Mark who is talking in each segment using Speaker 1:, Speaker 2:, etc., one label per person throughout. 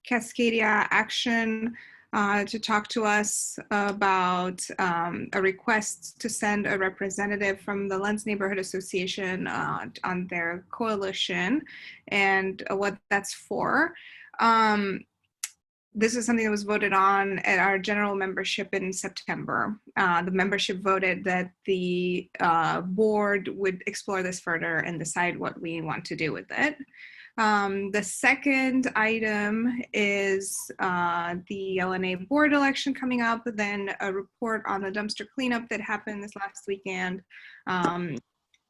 Speaker 1: Cascadia Action to talk to us about a request to send a representative from the Lens Neighborhood Association on their coalition and what that's for. This is something that was voted on at our general membership in September. The membership voted that the board would explore this further and decide what we want to do with it. The second item is the LNA board election coming up, then a report on the dumpster cleanup that happened this last weekend, and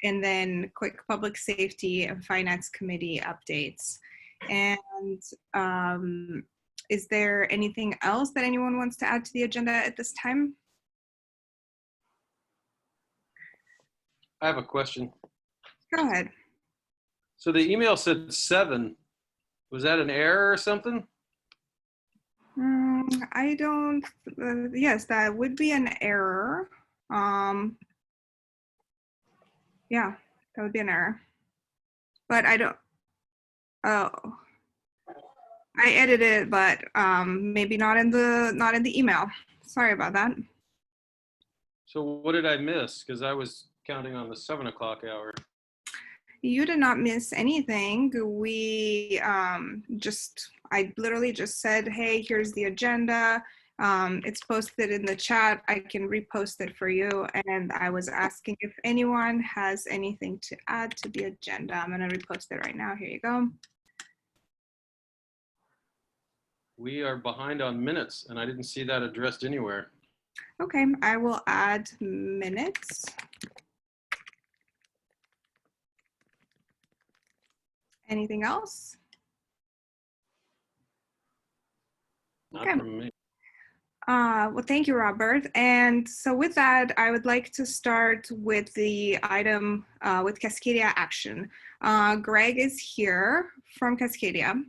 Speaker 1: then quick public safety and finance committee updates. And is there anything else that anyone wants to add to the agenda at this time?
Speaker 2: I have a question.
Speaker 1: Go ahead.
Speaker 2: So the email said 7. Was that an error or something?
Speaker 1: I don't, yes, that would be an error. Yeah, that would be an error. But I don't, oh. I edited it, but maybe not in the email. Sorry about that.
Speaker 2: So what did I miss? Because I was counting on the 7 o'clock hour.
Speaker 1: You did not miss anything. We I literally just said, hey, here's the agenda. It's posted in the chat. I can repost it for you. And I was asking if anyone has anything to add to the agenda. I'm gonna repost it right now. Here you go.
Speaker 2: We are behind on minutes, and I didn't see that addressed anywhere.
Speaker 1: Okay, I will add minutes. Anything else?
Speaker 2: Not
Speaker 1: Okay.
Speaker 2: from me.
Speaker 1: Well, thank you, Robert. And so with that, I would like to start with the item with Cascadia Action. Greg is here from Cascadia.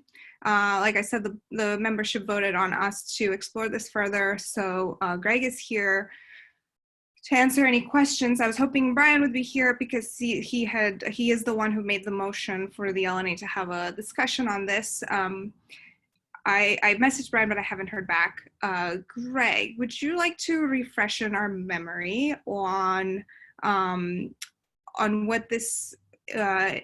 Speaker 1: Like I said, the membership voted on us to explore this further. So Greg is here to answer any questions. I was hoping Brian would be here because he is the one who made the motion for the LNA to have a discussion on this. I messaged Brian, but I haven't heard back. Greg, would you like to refresh in our memory on what this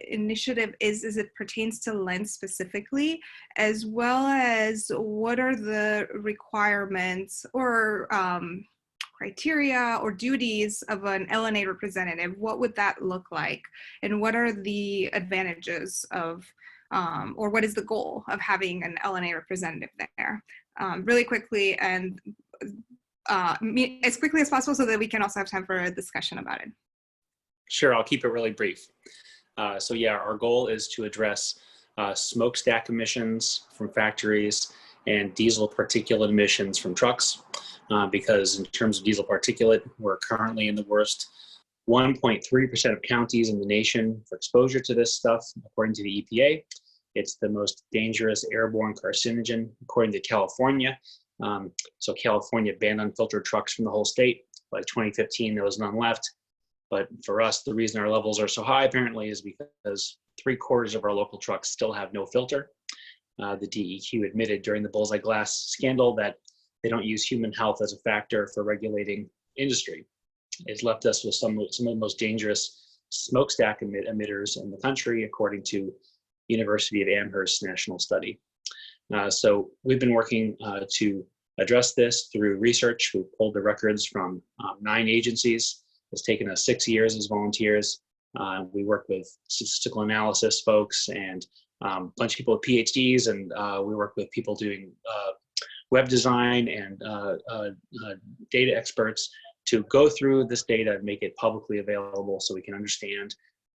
Speaker 1: initiative is as it pertains to Lens specifically, as well as what are the requirements or criteria or duties of an LNA representative? What would that look like? And what are the advantages of, or what is the goal of having an LNA representative there? Really quickly and as quickly as possible so that we can also have time for a discussion about it.
Speaker 3: Sure, I'll keep it really brief. So yeah, our goal is to address smokestack emissions from factories and diesel particulate emissions from trucks, because in terms of diesel particulate, we're currently in the worst 1.3% of counties in the nation for exposure to this stuff, according to the EPA. It's the most dangerous airborne carcinogen, according to California. So California banned unfiltered trucks from the whole state. By 2015, there was none left. But for us, the reason our levels are so high apparently is because 3/4 of our local trucks still have no filter. The DEQ admitted during the Bullseye Glass scandal that they don't use human health as a factor for regulating industry. It's left us with some of the most dangerous smokestack emitters in the country, according to University of Amherst national study. So we've been working to address this through research. We've pulled the records from 9 agencies. It's taken us 6 years as volunteers. We work with statistical analysis folks and a bunch of people with PhDs, and we work with people doing web design and data experts to go through this data and make it publicly available so we can understand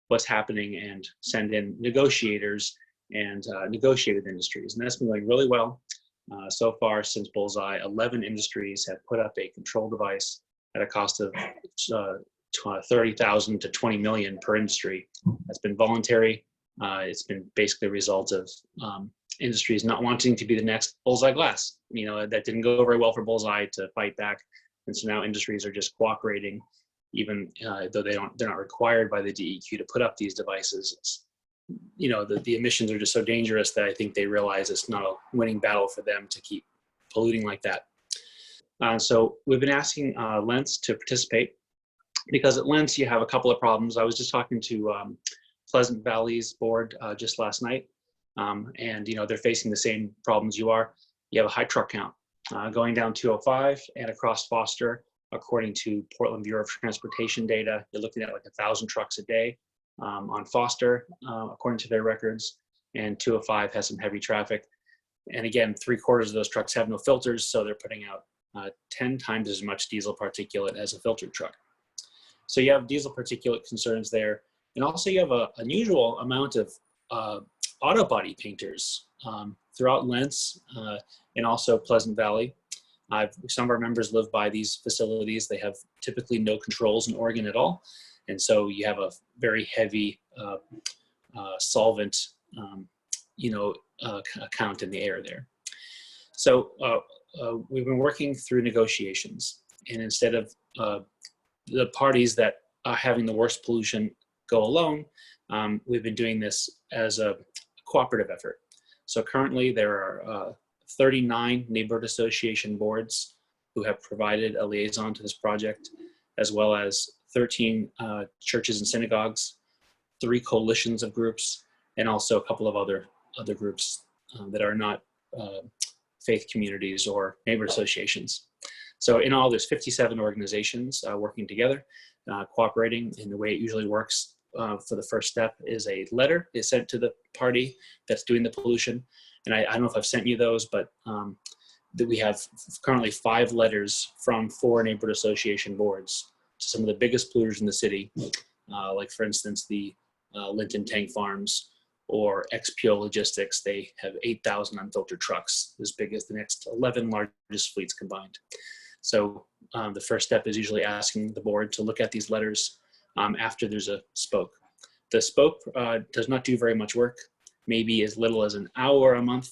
Speaker 3: what's happening and send in negotiators and negotiate with industries. And that's been going really well. So far since Bullseye, 11 industries have put up a control device at a cost of $30,000 to $20 million per industry. That's been voluntary. It's been basically a result of industries not wanting to be the next Bullseye Glass. You know, that didn't go very well for Bullseye to fight back. And so now industries are just cooperating, even though they're not required by the DEQ to put up these devices. the emissions are just so dangerous that I think they realize it's not a winning battle for them to keep polluting like that. So we've been asking Lentz to participate, because at Lentz you have a couple of problems. I was just talking to Pleasant Valley's board just last night, and they're facing the same problems you are. You have a high truck count going down 205 and across Foster. According to Portland Bureau of Transportation data, you're looking at like 1,000 trucks a day on Foster, according to their records, and 205 has some heavy traffic. And again, 3/4 of those trucks have no filters, so they're putting out 10 times as much diesel particulate as a filtered truck. So you have diesel particulate concerns there. And also you have an unusual amount of auto body painters throughout Lentz and also Pleasant Valley. Some of our members live by these facilities. They have typically no controls in Oregon at all. And so you have a very heavy solvent, count in the air there. So we've been working through negotiations, and instead of the parties that are having the worst pollution go alone, we've been doing this as a cooperative effort. So currently there are 39 neighborhood association boards who have provided a liaison to this project, as well as 13 churches and synagogues, 3 coalitions of groups, and also a couple of other groups that are not faith communities or neighborhood associations. So in all, there's 57 organizations working together, cooperating. And the way it usually works for the first step is a letter is sent to the party that's doing the pollution. And I don't know if I've sent you those, but that we have currently 5 letters from 4 neighborhood association boards to some of the biggest polluters in the city, like for instance, the Linton Tank Farms or XPO Logistics. They have 8,000 unfiltered trucks, as big as the next 11 largest fleets combined. So the first step is usually asking the board to look at these letters after there's a spoke. The spoke does not do very much work, maybe as little as an hour a month,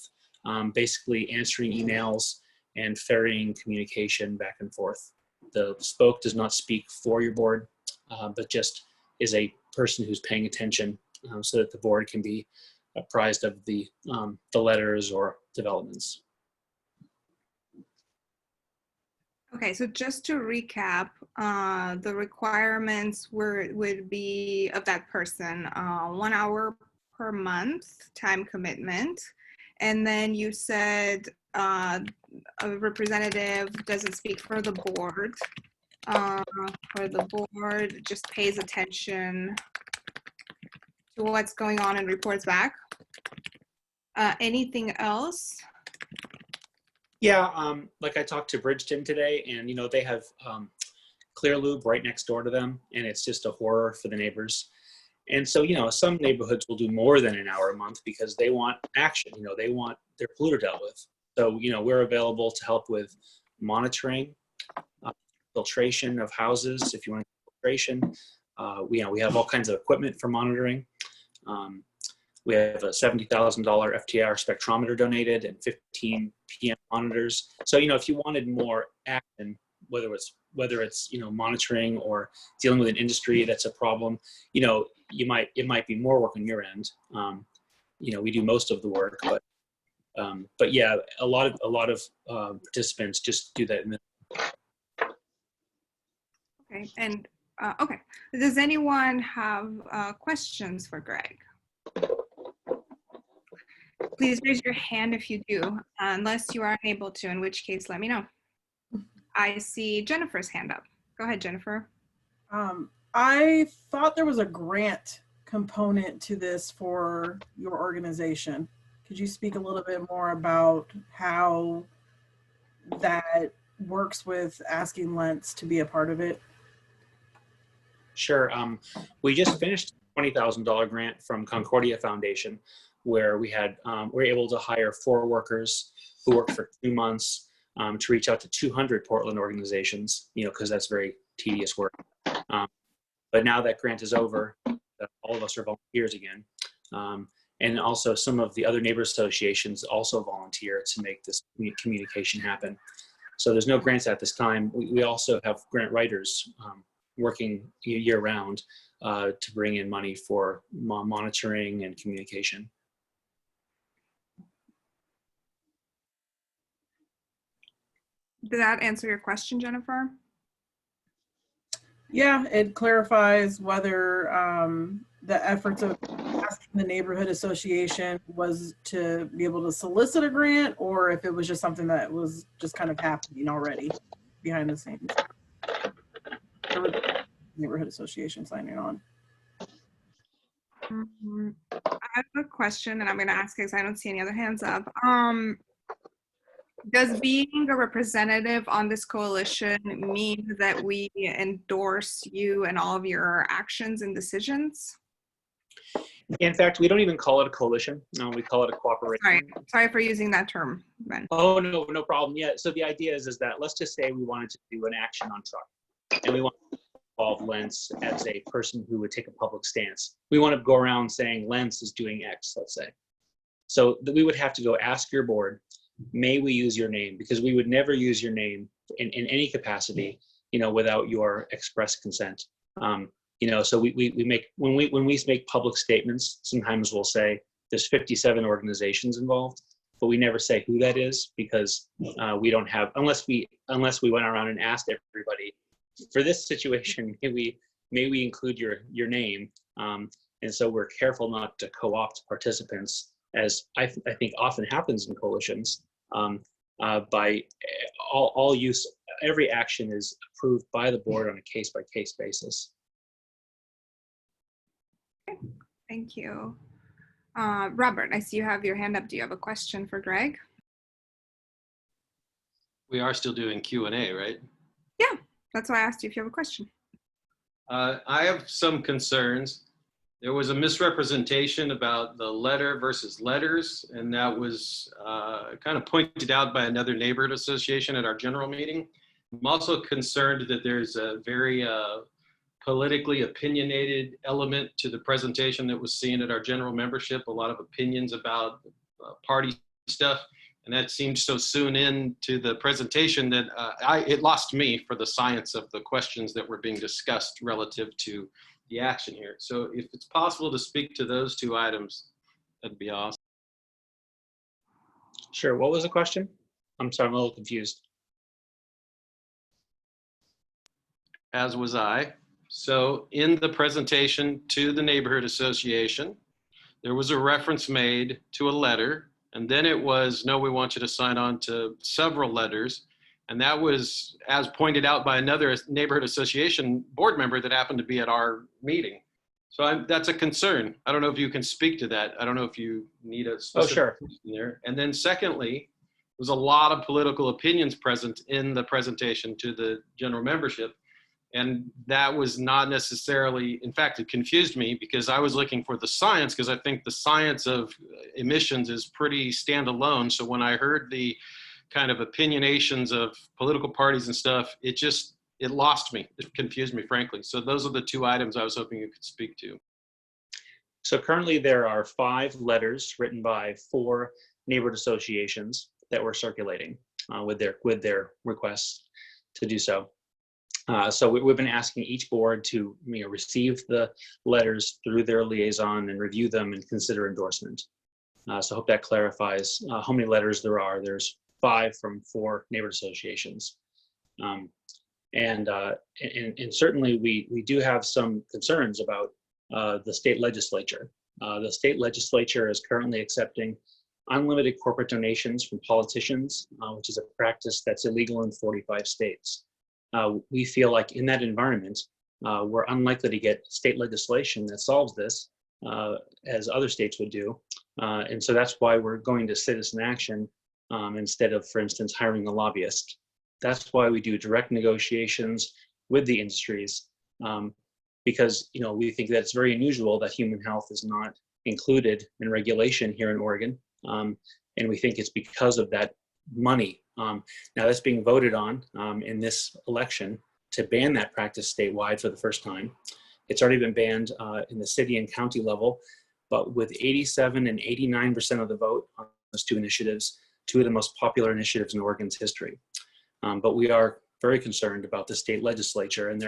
Speaker 3: basically answering emails and ferrying communication back and forth. The spoke does not speak for your board, but just is a person who's paying attention so that the board can be apprised of the letters or developments.
Speaker 1: Okay, so just to recap, the requirements would be of that person, 1 hour per month time commitment. And then you said a representative doesn't speak for the board, just pays attention to what's going on and reports back. Anything else?
Speaker 3: Yeah, like I talked to Bridgeton today, and they have Clear Lube right next door to them, and it's just a horror for the neighbors. And so, some neighborhoods will do more than an hour a month because they want action. They want their polluter dealt with. So, we're available to help with monitoring, filtration of houses. If you want filtration, we have all kinds of equipment for monitoring. We have a $70,000 FTIR spectrometer donated and 15 PM monitors. So, if you wanted more action, whether it's monitoring or dealing with an industry that's a problem, it might be more work on your end. We do most of the work, but yeah, a lot of participants just do that.
Speaker 1: Okay, and okay, does anyone have questions for Greg? Please raise your hand if you do, unless you are unable to, in which case let me know. I see Jennifer's hand up. Go ahead, Jennifer.
Speaker 4: I thought there was a grant component to this for your organization. Could you speak a little bit more about how that works with asking Lentz to be a part of it?
Speaker 3: Sure. We just finished a $20,000 grant from Concordia Foundation, where we were able to hire 4 workers who worked for 2 months to reach out to 200 Portland organizations, because that's very tedious work. But now that grant is over, all of us are volunteers again. And also some of the other neighbor associations also volunteer to make this communication happen. So there's no grants at this time. We also have grant writers working year round to bring in money for monitoring and communication.
Speaker 1: Did that answer your question, Jennifer?
Speaker 4: Yeah, it clarifies whether the efforts of asking the neighborhood association was to be able to solicit a grant, or if it was just something that was just kind of happening already behind the scenes. Neighborhood association signing on.
Speaker 1: I have a question, and I'm going to ask because I don't see any other hands up. Does being a representative on this coalition mean that we endorse you and all of your actions and decisions?
Speaker 3: In fact, we don't even call it a coalition. We call it a cooperation.
Speaker 1: Sorry for using that term, Ben.
Speaker 3: Oh, no problem. Yeah, so the idea is that let's just say we wanted to do an action on truck, and we want to involve Lentz as a person who would take a public stance. We want to go around saying Lentz is doing X, let's say. So we would have to go ask your board, may we use your name? Because we would never use your name in any capacity, without your express consent. So we make, when we make public statements, sometimes we'll say there's 57 organizations involved, but we never say who that is, because we don't have, unless we went around and asked everybody, for this situation, may we include your name? And so we're careful not to co-opt participants, as I think often happens in coalitions. By all use, every action is approved by the board on a case-by-case basis.
Speaker 1: Thank you. Robert, I see you have your hand up. Do you have a question for Greg?
Speaker 2: We are still doing Q&A, right?
Speaker 1: Yeah, that's why I asked you if you have a question.
Speaker 2: I have some concerns. There was a misrepresentation about the letter versus letters, and that was kind of pointed out by another neighborhood association at our general meeting. I'm also concerned that there's a very politically opinionated element to the presentation that was seen at our general membership, a lot of opinions about party stuff, and that seemed so soon into the presentation that it lost me for the science of the questions that were being discussed relative to the action here. So if it's possible to speak to those two items, that'd be awesome.
Speaker 3: Sure, what was the question? I'm sorry, I'm a little confused.
Speaker 2: As was I. So in the presentation to the neighborhood association, there was a reference made to a letter, and then it was, no, we want you to sign on to several letters. And that was, as pointed out by another neighborhood association board member that happened to be at our meeting. So that's a concern. I don't know if you can speak to that. I don't know if you need a specific person there. And then secondly, there's a lot of political opinions present in the presentation to the general membership. And that was not necessarily, in fact, it confused me because I was looking for the science, because I think the science of emissions is pretty standalone. So when I heard the kind of opinionations of political parties and stuff, it lost me. It confused me, frankly. So those are the two items I was hoping you could speak to.
Speaker 3: So currently there are 5 letters written by 4 neighborhood associations that we're circulating with their requests to do so. So we've been asking each board to receive the letters through their liaison and review them and consider endorsement. So I hope that clarifies how many letters there are. There's 5 from 4 neighborhood associations. And certainly we do have some concerns about the state legislature. The state legislature is currently accepting unlimited corporate donations from politicians, which is a practice that's illegal in 45 states. We feel like in that environment, we're unlikely to get state legislation that solves this, as other states would do. And so that's why we're going to citizen action instead of, for instance, hiring a lobbyist. That's why we do direct negotiations with the industries, because we think that it's very unusual that human health is not included in regulation here in Oregon. And we think it's because of that money. Now that's being voted on in this election to ban that practice statewide for the first time. It's already been banned in the city and county level, but with 87 and 89% of the vote on those 2 initiatives, 2 of the most popular initiatives in Oregon's history. But we are very concerned about the state legislature and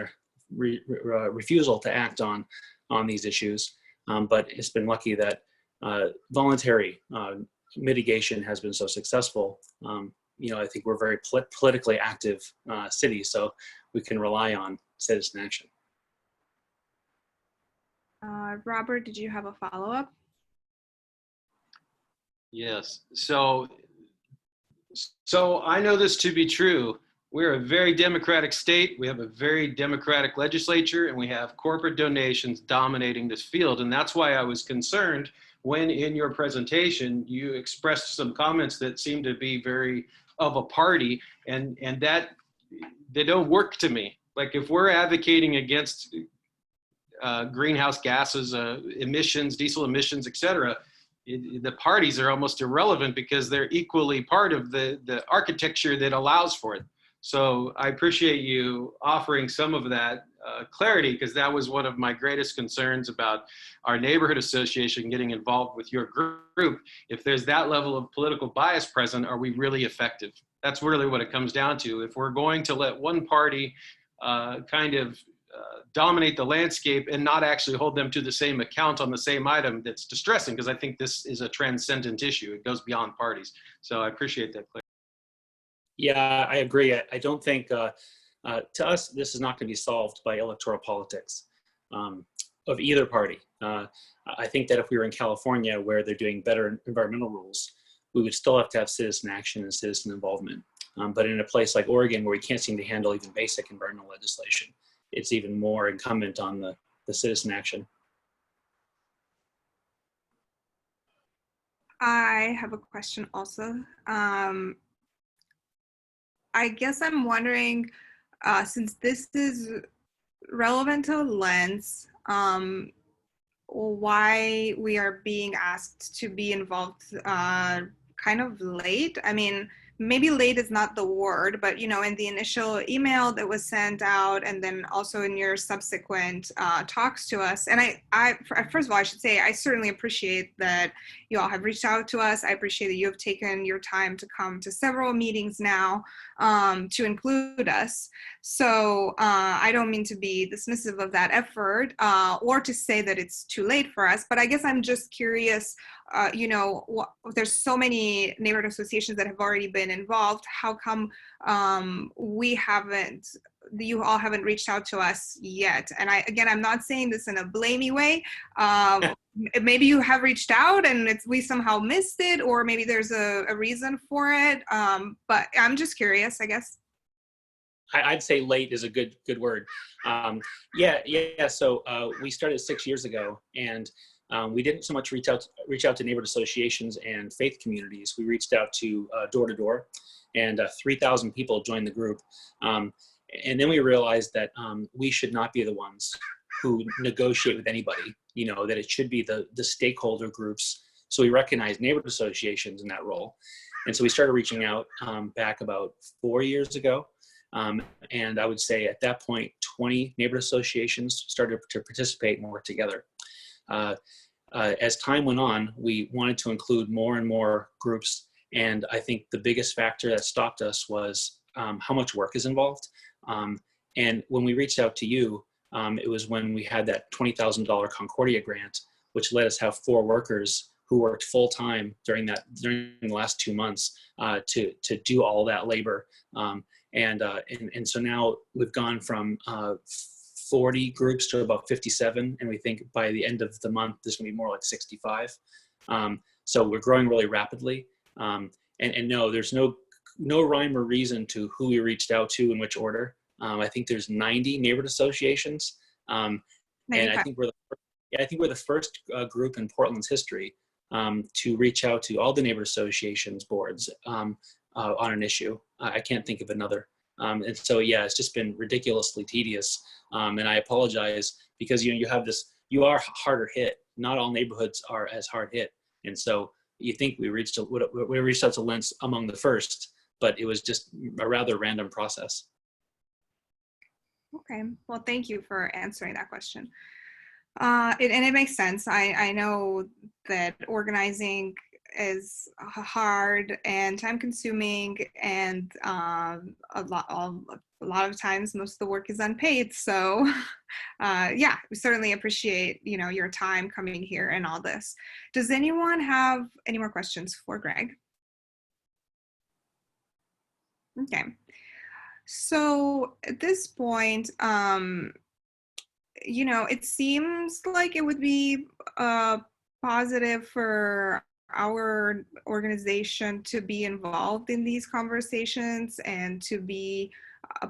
Speaker 3: refusal to act on these issues. But it's been lucky that voluntary mitigation has been so successful. I think we're a very politically active city, so we can rely on citizen action.
Speaker 1: Robert, did you have a follow-up?
Speaker 2: Yes. So I know this to be true. We're a very democratic state. We have a very democratic legislature, and we have corporate donations dominating this field. And that's why I was concerned when in your presentation, you expressed some comments that seemed to be very of a party, and that they don't work to me. Like if we're advocating against greenhouse gases, emissions, diesel emissions, et cetera, the parties are almost irrelevant because they're equally part of the architecture that allows for it. So I appreciate you offering some of that clarity, because that was one of my greatest concerns about our neighborhood association getting involved with your group. If there's that level of political bias present, are we really effective? That's really what it comes down to. If we're going to let one party dominate the landscape and not actually hold them to the same account on the same item, that's distressing, because I think this is a transcendent issue. It goes beyond parties. So I appreciate that clarity.
Speaker 3: Yeah, I agree. I don't think, to us, this is not going to be solved by electoral politics of either party. I think that if we were in California, where they're doing better environmental rules, we would still have to have citizen action and citizen involvement. But in a place like Oregon, where we can't seem to handle even basic environmental legislation, it's even more incumbent on the citizen action.
Speaker 1: I have a question also. I guess I'm wondering, since this is relevant to Lens, why we are being asked to be involved kind of late. I mean, maybe late is not the word, but in the initial email that was sent out, and then also in your subsequent talks to us. And I first of all, I should say I certainly appreciate that you all have reached out to us. I appreciate that you have taken your time to come to several meetings now to include us. So I don't mean to be dismissive of that effort or to say that it's too late for us, but I guess I'm just curious, there's so many neighborhood associations that have already been involved. How come you all haven't reached out to us yet? And I'm not saying this in a blamey way. Maybe you have reached out and we somehow missed it, or maybe there's a reason for it. But I'm just curious, I guess.
Speaker 3: I'd say late is a good word. So we started 6 years ago, and we didn't so much reach out to neighborhood associations and faith communities. We reached out to door to door, and 3,000 people joined the group. And then we realized that we should not be the ones who negotiate with anybody, that it should be the stakeholder groups. So we recognized neighborhood associations in that role. And so we started reaching out back about 4 years ago. And I would say at that point, 20 neighborhood associations started to participate and work together. As time went on, we wanted to include more and more groups. And I think the biggest factor that stopped us was how much work is involved. And when we reached out to you, it was when we had that $20,000 Concordia grant, which let us have 4 workers who worked full time during the last 2 months to do all that labor. And so now we've gone from 40 groups to about 57, and we think by the end of the month there's going to be more like 65. So we're growing really rapidly. And no, there's no rhyme or reason to who we reached out to in which order. I think there's 90 neighborhood associations, and I think we're the first group in Portland's history to reach out to all the neighborhood associations boards on an issue. I can't think of another. And so, yeah, it's just been ridiculously tedious. And I apologize because, you are harder hit. Not all neighborhoods are as hard hit. And so you think we reached out to Lens among the first, but it was just a rather random process.
Speaker 1: Okay, well, thank you for answering that question. And it makes sense. I know that organizing is hard and time consuming, and a a lot of times most of the work is unpaid. So yeah, we certainly appreciate, your time coming here and all this. Does anyone have any more questions for Greg? Okay. So at this point, it seems like it would be positive for our organization to be involved in these conversations and to be a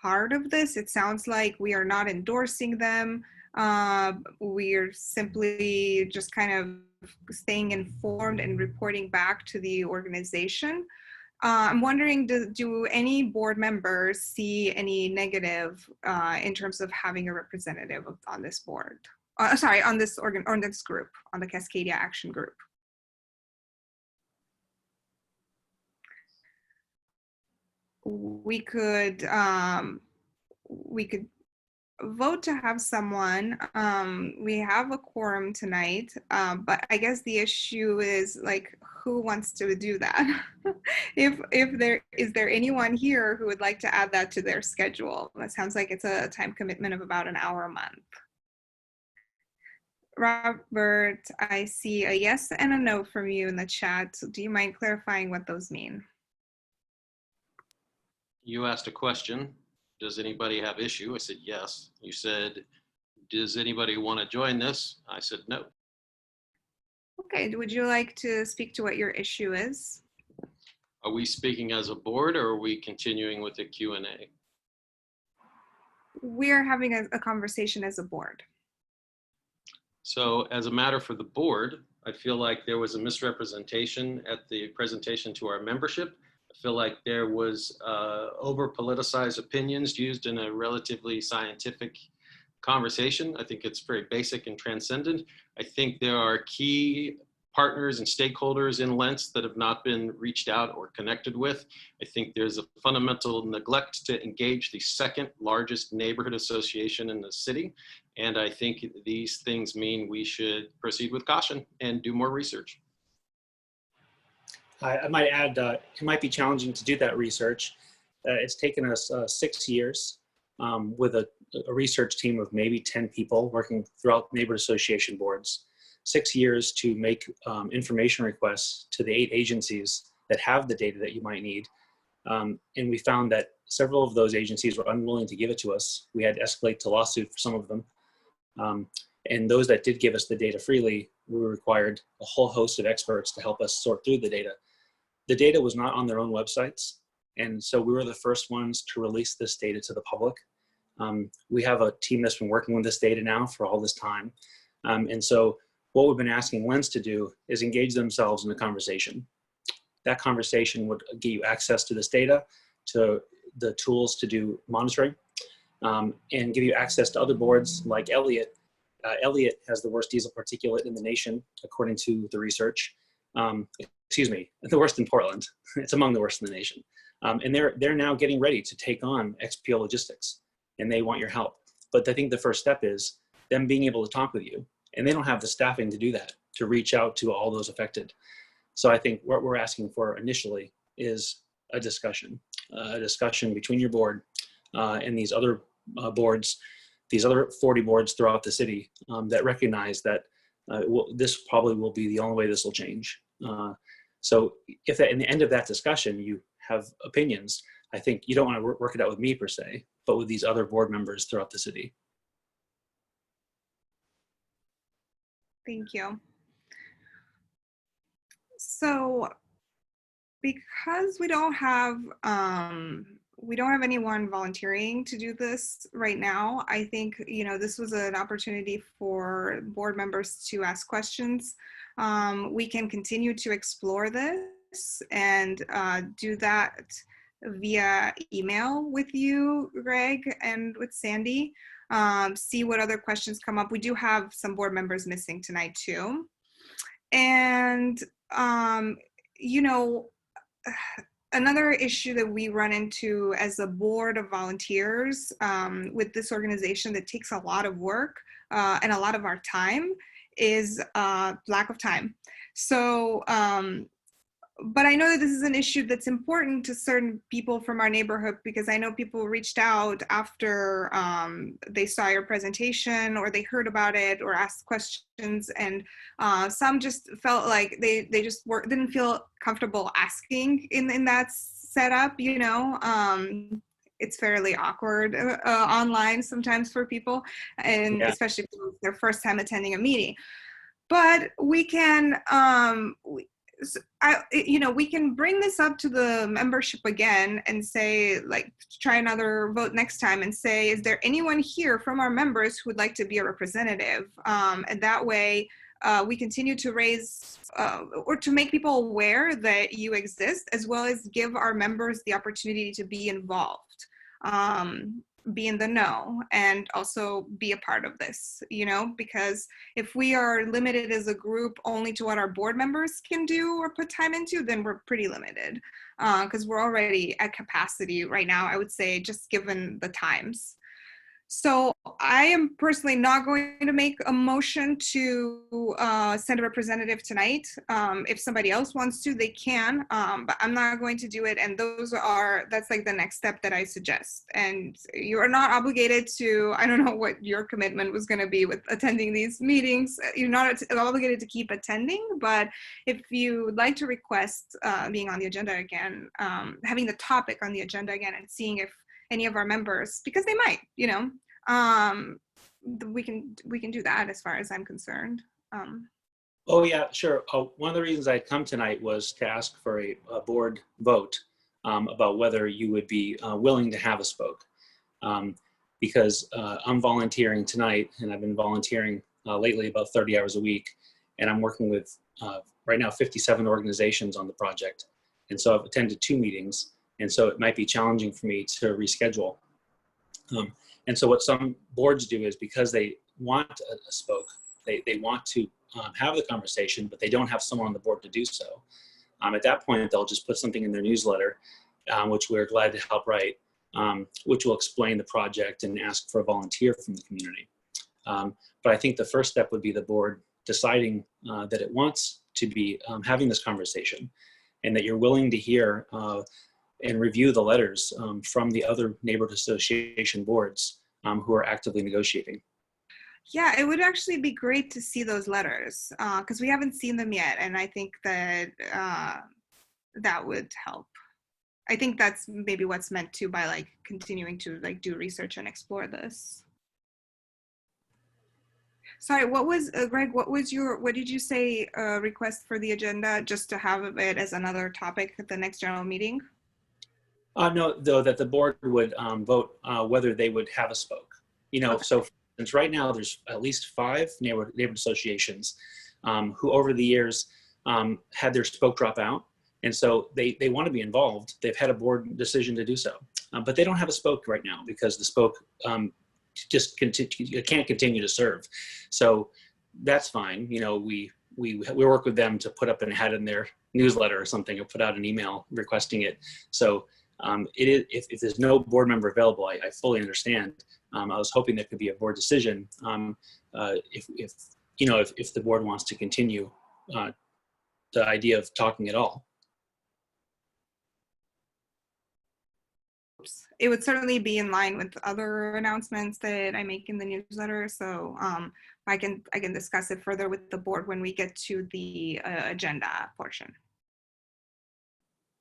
Speaker 1: part of this. It sounds like we are not endorsing them. We're simply just kind of staying informed and reporting back to the organization. I'm wondering, do any board members see any negative in terms of having a representative on this board? Sorry, on this on this group, on the Cascadia Action Group. We could vote to have someone. We have a quorum tonight, but I guess the issue is like, who wants to do that? Is there anyone here who would like to add that to their schedule? That sounds like it's a time commitment of about an hour a month. Robert, I see a yes and a no from you in the chat. So do you mind clarifying what those mean?
Speaker 2: You asked a question. Does anybody have issue? I said yes. You said, does anybody want to join this? I said no.
Speaker 1: Okay, would you like to speak to what your issue is?
Speaker 2: Are we speaking as a board or are we continuing with the Q&A?
Speaker 1: We're having a conversation as a board.
Speaker 2: So as a matter for the board, I feel like there was a misrepresentation at the presentation to our membership. I feel like there was over-politicized opinions used in a relatively scientific conversation. I think it's very basic and transcendent. I think there are key partners and stakeholders in Lents that have not been reached out or connected with. I think there's a fundamental neglect to engage the second largest neighborhood association in the city. And I think these things mean we should proceed with caution and do more research.
Speaker 3: I might add, it might be challenging to do that research. It's taken us 6 years with a research team of maybe 10 people working throughout neighborhood association boards. 6 years to make information requests to the 8 agencies that have the data that you might need. And we found that several of those agencies were unwilling to give it to us. We had to escalate to lawsuit for some of them. And those that did give us the data freely, we required a whole host of experts to help us sort through the data. The data was not on their own websites. And so we were the first ones to release this data to the public. We have a team that's been working with this data now for all this time. And so what we've been asking Lens to do is engage themselves in the conversation. That conversation would give you access to this data, to the tools to do monitoring, and give you access to other boards like Elliott. Elliott has the worst diesel particulate in the nation, according to the research. Excuse me, the worst in Portland. It's among the worst in the nation. And they're now getting ready to take on XPO Logistics, and they want your help. But I think the first step is them being able to talk with you, and they don't have the staffing to do that, to reach out to all those affected. So I think what we're asking for initially is a discussion between your board and these other boards, these other 40 boards throughout the city that recognize that this probably will be the only way this will change. So if at the end of that discussion you have opinions, I think you don't want to work it out with me per se, but with these other board members throughout the city.
Speaker 1: Thank you. So because we don't have anyone volunteering to do this right now, I think, this was an opportunity for board members to ask questions. We can continue to explore this and do that via email with you, Greg, and with Sandy. See what other questions come up. We do have some board members missing tonight too. And, another issue that we run into as a board of volunteers with this organization that takes a lot of work and a lot of our time is lack of time. So but I know that this is an issue that's important to certain people from our neighborhood, because I know people reached out after they saw your presentation or they heard about it or asked questions, and some just felt like they just didn't feel comfortable asking in that setup, you know. It's fairly awkward online sometimes for people, and
Speaker 3: Yeah.
Speaker 1: especially if it's their first time attending a meeting. But we can we can bring this up to the membership again and say, like, try another vote next time and say, is there anyone here from our members who would like to be a representative? And that way we continue to raise or to make people aware that you exist, as well as give our members the opportunity to be involved, be in the know, and also be a part of this, you know, because if we are limited as a group only to what our board members can do or put time into, then we're pretty limited, because we're already at capacity right now, I would say, just given the times. So I am personally not going to make a motion to send a representative tonight. If somebody else wants to, they can, but I'm not going to do it. And that's like the next step that I suggest. And you are not obligated to, I don't know what your commitment was going to be with attending these meetings. You're not obligated to keep attending, but if you would like to request being on the agenda again, having the topic on the agenda again, and seeing if any of our members, because they might, you know, we can do that as far as I'm concerned.
Speaker 3: Oh yeah, sure. One of the reasons I'd come tonight was to ask for a board vote about whether you would be willing to have a spoke. Because I'm volunteering tonight, and I've been volunteering lately about 30 hours a week, and I'm working with right now 57 organizations on the project. And so I've attended 2 meetings, and so it might be challenging for me to reschedule. And so what some boards do is, because they want a spoke, they want to have the conversation, but they don't have someone on the board to do so. At that point, they'll just put something in their newsletter, which we're glad to help write, which will explain the project and ask for a volunteer from the community. But I think the first step would be the board deciding that it wants to be having this conversation, and that you're willing to hear and review the letters from the other neighborhood association boards who are actively negotiating.
Speaker 1: Yeah, it would actually be great to see those letters, because we haven't seen them yet, and I think that that would help. I think that's maybe what's meant to by like continuing to like do research and explore this. Sorry, what was Greg? What did you say? Request for the agenda, just to have it as another topic at the next general meeting?
Speaker 3: No, though, that the board would vote whether they would have a spoke. You know, okay. So since right now there's at least 5 neighborhood associations who over the years had their spoke drop out. And so they want to be involved. They've had a board decision to do so, but they don't have a spoke right now because the spoke just can't continue to serve. So that's fine. You know, we work with them to put up an ad in their newsletter or something, or put out an email requesting it. So it is, if there's no board member available, I fully understand. I was hoping there could be a board decision if the board wants to continue the idea of talking at all.
Speaker 1: It would certainly be in line with other announcements that I make in the newsletter. So I can discuss it further with the board when we get to the agenda portion.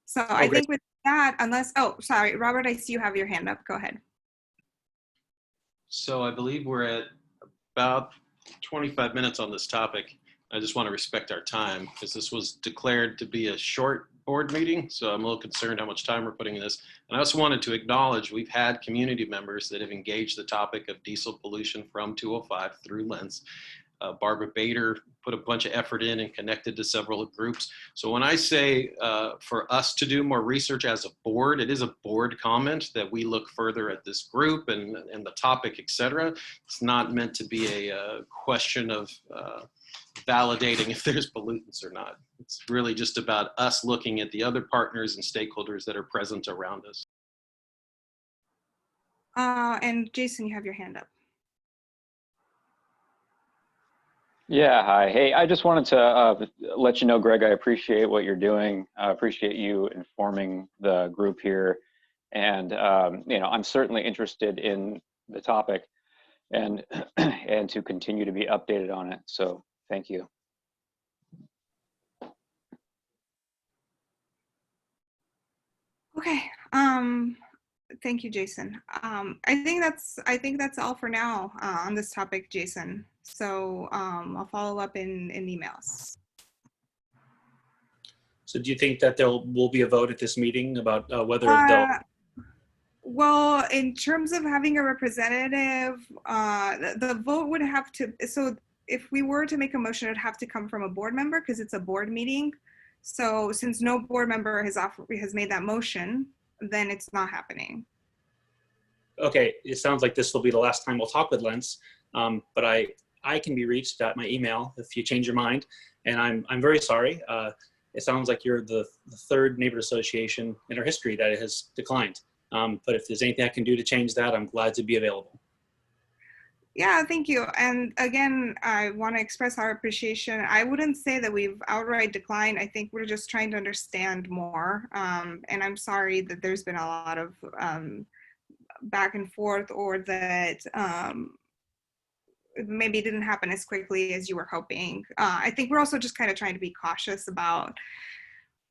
Speaker 1: So I think with that, oh, sorry, Robert, I see you have your hand up. Go ahead.
Speaker 2: So I believe we're at about 25 minutes on this topic. I just want to respect our time because this was declared to be a short board meeting. So I'm a little concerned how much time we're putting in this. And I also wanted to acknowledge we've had community members that have engaged the topic of diesel pollution from 205 through Lentz. Barbara Bader put a bunch of effort in and connected to several groups. So when I say for us to do more research as a board, it is a board comment that we look further at this group and the topic, et cetera. It's not meant to be a question of validating if there's pollutants or not. It's really just about us looking at the other partners and stakeholders that are present around us.
Speaker 1: And Jason, you have your hand up.
Speaker 5: Yeah, hi. Hey, I just wanted to let you know, Greg, I appreciate what you're doing. I appreciate you informing the group here. And, I'm certainly interested in the topic and and to continue to be updated on it. So thank you.
Speaker 1: Okay. Thank you, Jason. I think that's all for now on this topic, Jason. So I'll follow up in emails.
Speaker 3: So do you think that there will be a vote at this meeting about whether they'll?
Speaker 1: Well, in terms of having a representative, the vote would have to, so if we were to make a motion, it would have to come from a board member because it's a board meeting. So since no board member has made that motion, then it's not happening.
Speaker 3: Okay, it sounds like this will be the last time we'll talk with Lentz, but I can be reached at my email if you change your mind, and I'm very sorry. It sounds like you're the third neighborhood association in our history that has declined. But if there's anything I can do to change that, I'm glad to be available.
Speaker 1: Yeah, thank you. And again, I want to express our appreciation. I wouldn't say that we've outright declined. I think we're just trying to understand more. And I'm sorry that there's been a lot of back and forth, or that maybe it didn't happen as quickly as you were hoping. I think we're also just kind of trying to be cautious about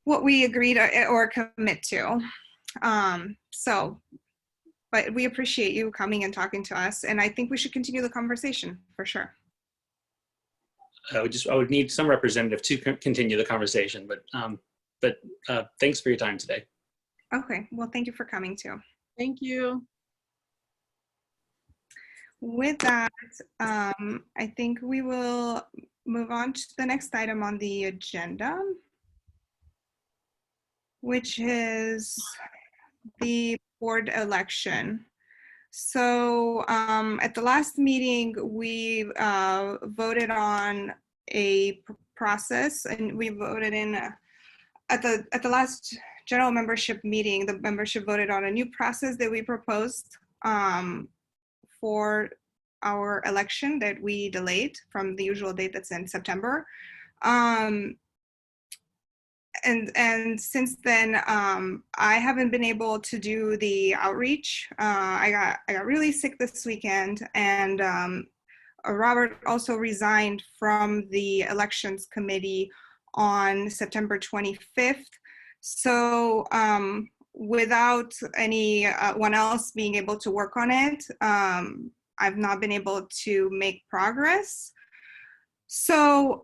Speaker 1: what we agree to or commit to. But we appreciate you coming and talking to us, and I think we should continue the conversation for sure.
Speaker 3: I would need some representative to continue the conversation, but thanks for your time today.
Speaker 1: Okay, well, thank you for coming too.
Speaker 4: Thank you.
Speaker 1: With that, I think we will move on to the next item on the agenda, which is the board election. So at the last meeting, we voted on a process, and we voted in at the last general membership meeting. The membership voted on a new process that we proposed for our election that we delayed from the usual date that's in September. And since then, I haven't been able to do the outreach. I got really sick this weekend, and Robert also resigned from the elections committee on September 25th. So without anyone else being able to work on it, I've not been able to make progress. So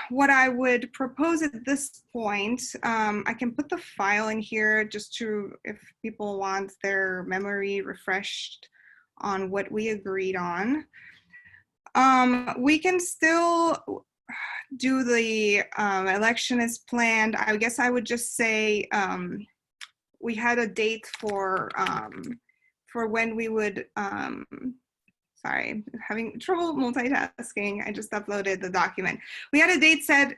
Speaker 1: what I would propose at this point, I can put the file in here just to, if people want their memory refreshed on what we agreed on. We can still do the election as planned. I guess I would just say we had a date for when we would, sorry, having trouble multitasking. I just uploaded the document. We had a date set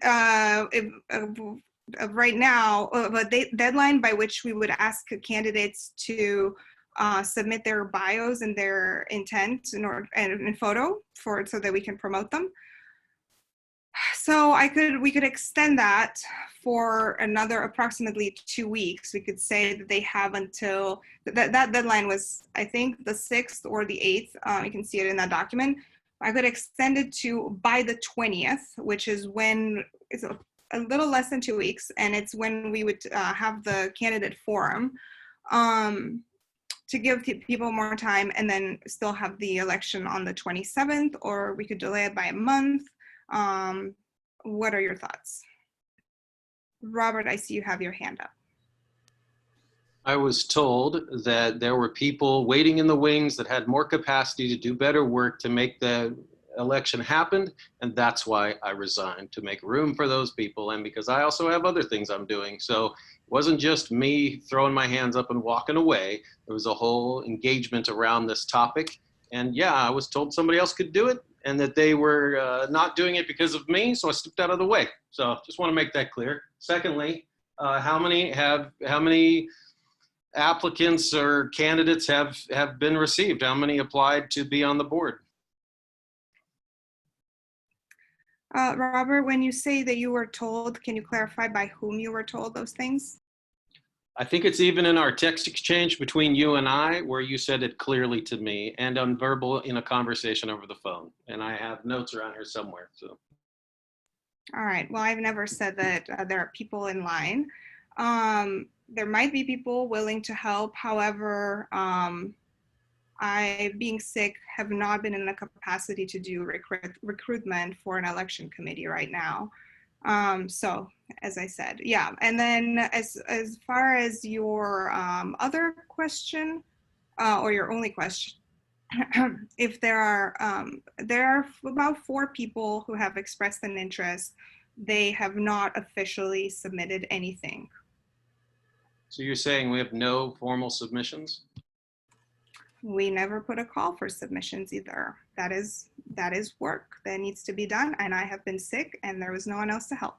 Speaker 1: right now, a deadline by which we would ask candidates to submit their bios and their intent and photo so that we can promote them. So we could extend that for another approximately 2 weeks. We could say that they have until, that deadline was, I think, the 6th or the 8th. You can see it in that document. I could extend it to by the 20th, which is when, it's a little less than 2 weeks, and it's when we would have the candidate forum to give people more time, and then still have the election on the 27th, or we could delay it by a month. What are your thoughts? Robert, I see you have your hand up.
Speaker 2: I was told that there were people waiting in the wings that had more capacity to do better work to make the election happen, and that's why I resigned, to make room for those people, and because I also have other things I'm doing. So it wasn't just me throwing my hands up and walking away. There was a whole engagement around this topic, and yeah, I was told somebody else could do it, and that they were not doing it because of me, so I stepped out of the way. So just want to make that clear. Secondly, how many applicants or candidates have been received? How many applied to be on the board?
Speaker 1: Robert, when you say that you were told, can you clarify by whom you were told those things?
Speaker 2: I think it's even in our text exchange between you and I, where you said it clearly to me, and on verbal in a conversation over the phone. And I have notes around here somewhere. So,
Speaker 1: All right. Well, I've never said that there are people in line. There might be people willing to help. However, I, being sick, have not been in the capacity to do recruitment for an election committee right now. So, as I said, yeah. And then as far as your other question, or your only question, if there are about 4 people who have expressed an interest. They have not officially submitted anything.
Speaker 2: so you're saying we have no formal submissions?
Speaker 1: We never put a call for submissions either. That is work that needs to be done, and I have been sick and there was no one else to help.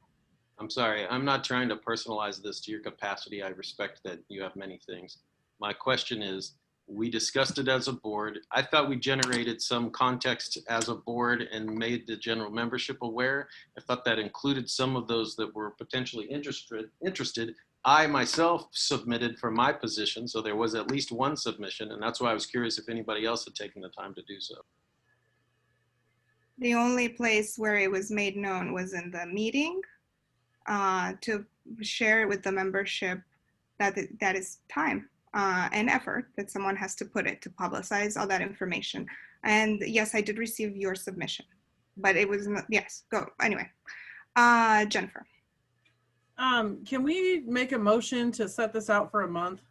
Speaker 2: I'm sorry, I'm not trying to personalize this to your capacity. I respect that you have many things. My question is, we discussed it as a board. I thought we generated some context as a board and made the general membership aware. I thought that included some of those that were potentially interested. I myself submitted for my position, so there was at least one submission, and that's why I was curious if anybody else had taken the time to do so.
Speaker 1: The only place where it was made known was in the meeting, to share it with the membership that is time and effort that someone has to put it to publicize all that information. And yes, I did receive your submission, but it was not, yes, go anyway. Jennifer.
Speaker 4: Can we make a motion to set this out for a month?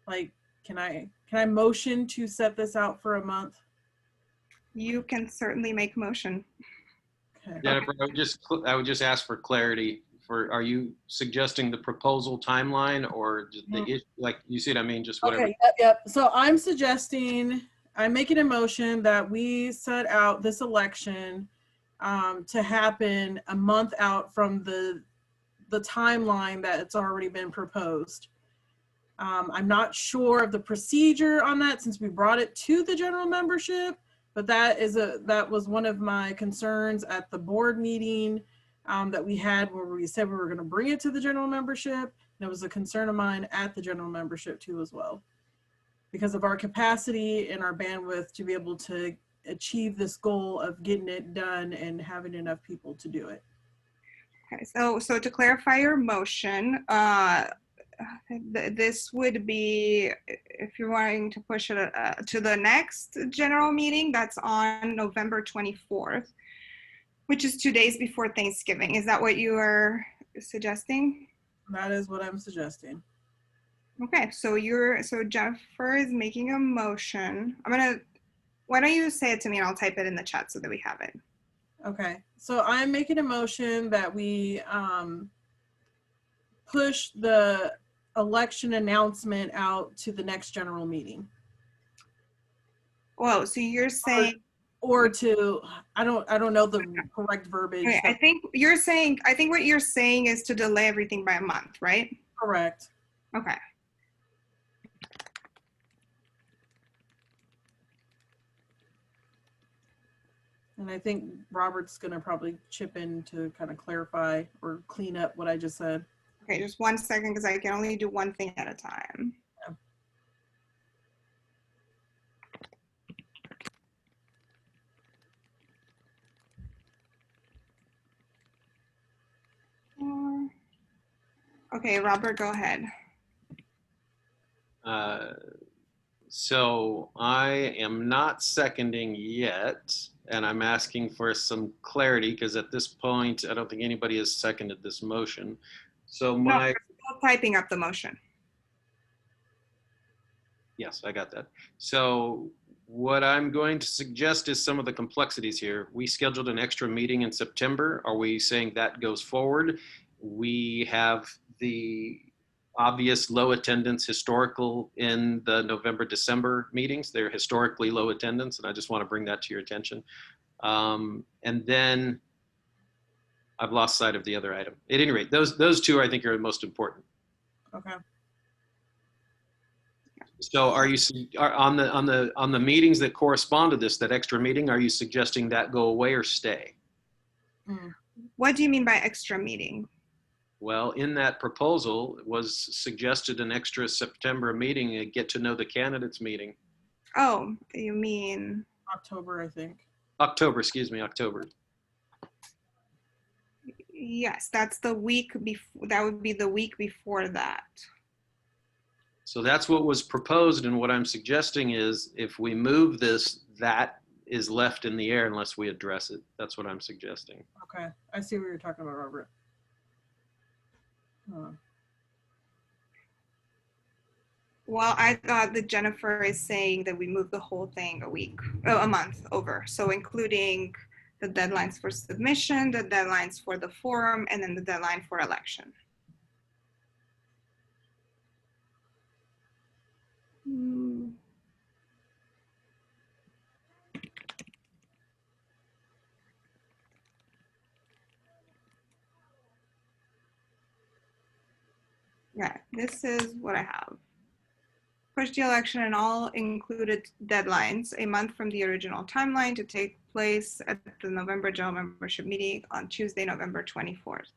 Speaker 4: Like, can I motion to set this out for a month?
Speaker 1: You can certainly make a motion.
Speaker 4: Okay.
Speaker 2: Jennifer, I would just ask for clarity. Are you suggesting the proposal timeline or the issue? Like, you see what I mean? Just whatever.
Speaker 4: Okay, yep. So I'm making a motion that we set out this election to happen a month out from the timeline that it's already been proposed. I'm not sure of the procedure on that since we brought it to the general membership, but that was one of my concerns at the board meeting that we had, where we said we were going to bring it to the general membership. And it was a concern of mine at the general membership too as well, because of our capacity and our bandwidth to be able to achieve this goal of getting it done and having enough people to do it.
Speaker 1: Okay, so to clarify your motion, this would be, if you're wanting to push it to the next general meeting, that's on November 24th, which is 2 days before Thanksgiving. Is that what you are suggesting?
Speaker 4: That is what I'm suggesting.
Speaker 1: Okay, so Jennifer is making a motion. Why don't you say it to me and I'll type it in the chat so that we have it.
Speaker 4: Okay, so I'm making a motion that we push the election announcement out to the next general meeting.
Speaker 1: Well, so you're saying,
Speaker 4: or to, I don't know the correct verbiage.
Speaker 1: okay, I think what you're saying is to delay everything by a month, right?
Speaker 4: Correct.
Speaker 1: Okay.
Speaker 4: And I think Robert's gonna probably chip in to kind of clarify or clean up what I just said.
Speaker 1: Okay, just 1 second, because I can only do one thing at a time. Okay, Robert, go ahead.
Speaker 2: So I am not seconding yet, and I'm asking for some clarity because at this point, I don't think anybody has seconded this motion. So
Speaker 1: No, we're still typing up the motion.
Speaker 2: Yes, I got that. So what I'm going to suggest is some of the complexities here. We scheduled an extra meeting in September. Are we saying that goes forward? We have the obvious low attendance historical in the November, December meetings. They're historically low attendance, and I just want to bring that to your attention. And then I've lost sight of the other item. At any rate, those two I think are most important.
Speaker 4: Okay.
Speaker 2: So are you on the meetings that correspond to this, that extra meeting, are you suggesting that go away or stay?
Speaker 4: Mm.
Speaker 1: What do you mean by extra meeting?
Speaker 2: Well, in that proposal was suggested an extra September meeting, a get to know the candidates meeting.
Speaker 1: Oh, you mean,
Speaker 4: October, I think.
Speaker 2: October, excuse me, October.
Speaker 1: yes, that's the week before, that would be the week before that.
Speaker 2: So that's what was proposed, and what I'm suggesting is if we move this, that is left in the air unless we address it. That's what I'm suggesting.
Speaker 4: Okay, I see what you're talking about, Robert.
Speaker 1: Well, I thought that Jennifer is saying that we move the whole thing a month over. So including the deadlines for submission, the deadlines for the forum, and then the deadline for election. Yeah, this is what I have. Push the election and all included deadlines a month from the original timeline to take place at the November general membership meeting on Tuesday, November 24th.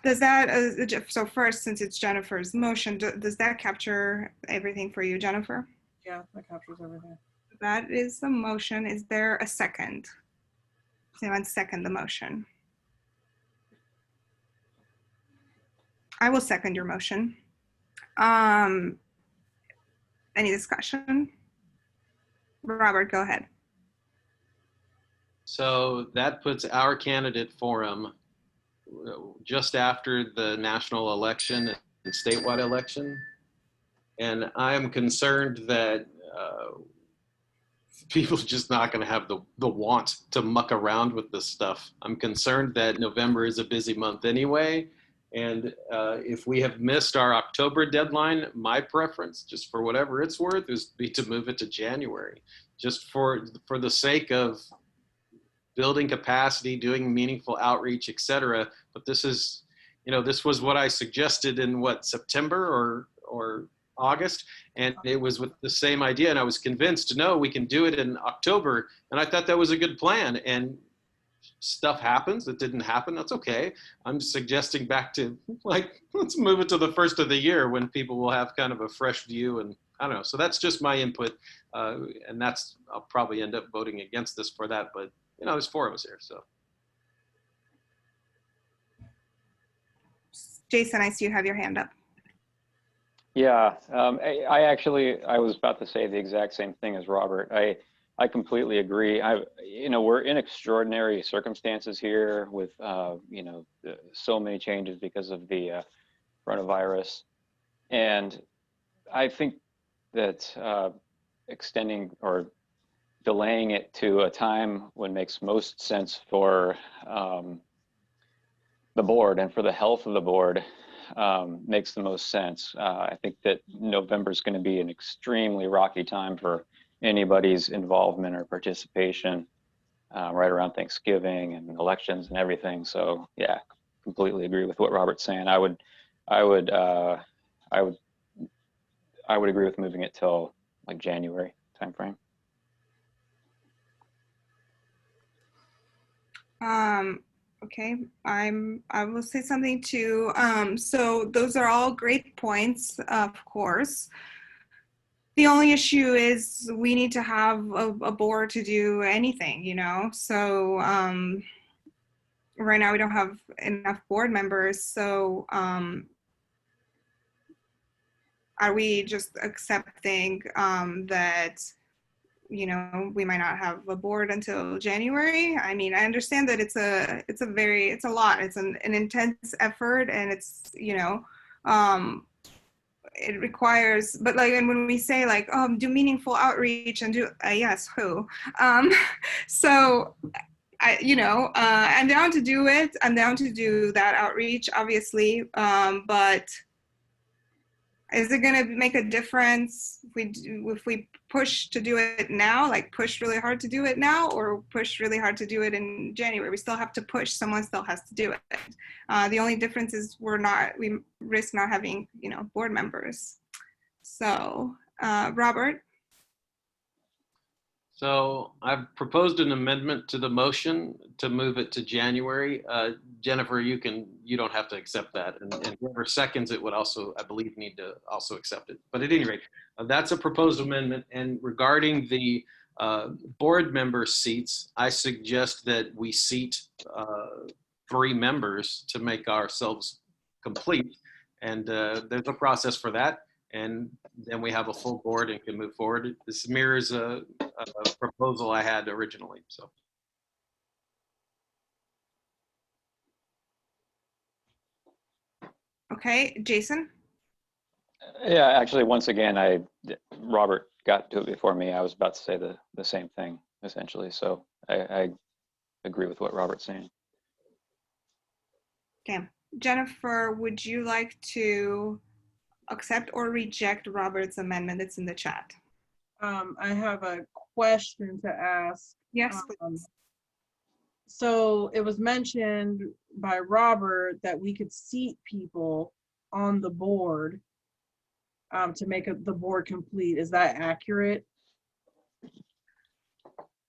Speaker 1: Does that, so first, since it's Jennifer's motion, does that capture everything for you, Jennifer?
Speaker 4: Yeah, that captures everything.
Speaker 1: That is the motion. Is there a second? Does anyone second the motion? I will second your motion. Any discussion? Robert, go ahead.
Speaker 2: So that puts our candidate forum just after the national election and statewide election. And I am concerned that people are just not going to have the want to muck around with this stuff. I'm concerned that November is a busy month anyway. And if we have missed our October deadline, my preference, just for whatever it's worth, is be to move it to January, just for the sake of building capacity, doing meaningful outreach, et cetera. But this is, this was what I suggested in September or August, and it was with the same idea. And I was convinced, no, we can do it in October. And I thought that was a good plan. And stuff happens that didn't happen. That's okay. I'm suggesting back to let's move it to the first of the year when people will have kind of a fresh view. And I don't know. So that's just my input. And I'll probably end up voting against this for that. But there's 4 of us here, so.
Speaker 1: Jason, I see you have your hand up.
Speaker 5: Yeah, I was about to say the exact same thing as Robert. I completely agree. We're in extraordinary circumstances here with, so many changes because of the coronavirus. And I think that extending or delaying it to a time when makes most sense for the board and for the health of the board makes the most sense. I think that November is going to be an extremely rocky time for anybody's involvement or participation right around Thanksgiving and elections and everything. So yeah, completely agree with what Robert's saying. I would agree with moving it till like January timeframe.
Speaker 1: Okay, I will say something too. So those are all great points, of course. The only issue is we need to have a board to do anything, So right now we don't have enough board members. So are we just accepting that we might not have a board until January? I mean, I understand that it's a lot. It's an intense effort, and it's, it requires, but and when we say do meaningful outreach and do, yes, who? So I'm down to do it. I'm down to do that outreach, obviously, but is it going to make a difference if we push to do it now, push really hard to do it now, or push really hard to do it in January? We still have to push. Someone still has to do it. The only difference is we risk not having, board members. So, Robert?
Speaker 2: So I've proposed an amendment to the motion to move it to January. Jennifer, you don't have to accept that. And whoever seconds it would also, I believe, need to also accept it. But at any rate, that's a proposed amendment. And regarding the board member seats, I suggest that we seat 3 members to make ourselves complete. And there's a process for that. And then we have a full board and can move forward. This mirrors a proposal I had originally. So.
Speaker 1: Okay, Jason?
Speaker 5: Yeah, actually, once again, Robert got to it before me. I was about to say the same thing, essentially. So I agree with what Robert's saying.
Speaker 1: Okay. Jennifer, would you like to accept or reject Robert's amendment that's in the chat?
Speaker 4: I have a question to ask.
Speaker 1: Yes, please.
Speaker 4: So it was mentioned by Robert that we could seat people on the board to make the board complete. Is that accurate?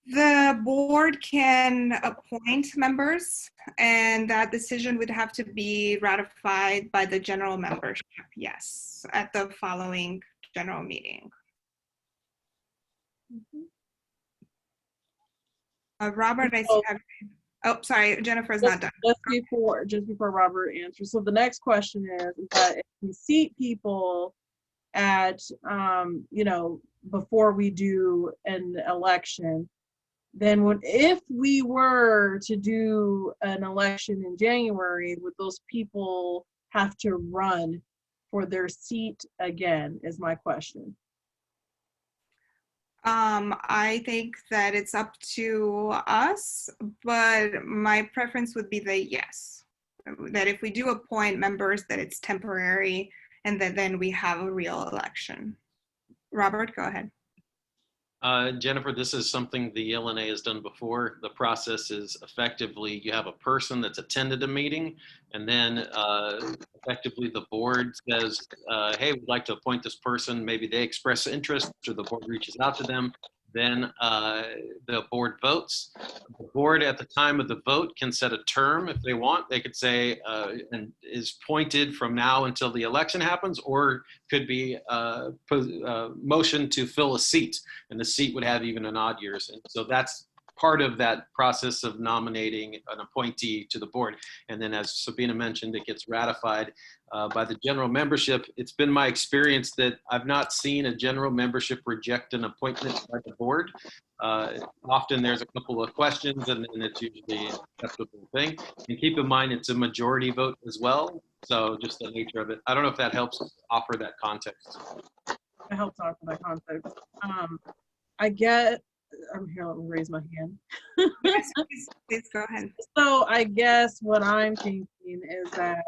Speaker 1: The board can appoint members, and that decision would have to be ratified by the general membership, yes, at the following general meeting. Robert, I see. Oh, sorry, Jennifer's not done.
Speaker 4: Just before Robert answers. So the next question is that if we seat people at, before we do an election, then if we were to do an election in January, would those people have to run for their seat again, is my question.
Speaker 1: I think that it's up to us, but my preference would be the yes. That if we do appoint members, that it's temporary and that then we have a real election. Robert, go ahead.
Speaker 2: Jennifer, this is something the LNA has done before. The process is effectively you have a person that's attended a meeting, and then effectively the board says, hey, we'd like to appoint this person. Maybe they express interest or the board reaches out to them. Then the board votes. The board at the time of the vote can set a term if they want. They could say and is appointed from now until the election happens, or could be motion to fill a seat, and the seat would have even an odd years. And so that's part of that process of nominating an appointee to the board. And then as Sabina mentioned, it gets ratified by the general membership. It's been my experience that I've not seen a general membership reject an appointment by the board. Often there's a couple of questions and then it's usually an acceptable thing. And keep in mind, it's a majority vote as well. So just the nature of it. I don't know if that helps offer that context.
Speaker 4: It helps offer that context. I'm here, let me raise my hand.
Speaker 1: Yes, please go ahead.
Speaker 4: So I guess what I'm thinking is that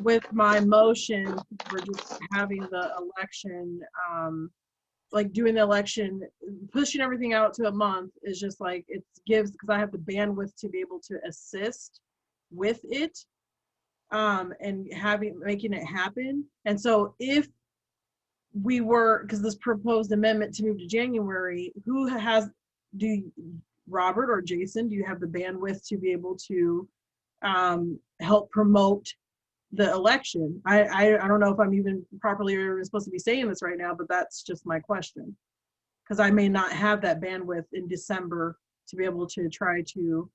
Speaker 4: with my motion, we're just having the election, like doing the election, pushing everything out to a month is just like, it gives, because I have the bandwidth to be able to assist with it and making it happen. And so if we were, because this proposed amendment to move to January, Robert or Jason, do you have the bandwidth to be able to help promote the election? I don't know if I'm even properly supposed to be saying this right now, but that's just my question. Because I may not have that bandwidth in December to be able to try to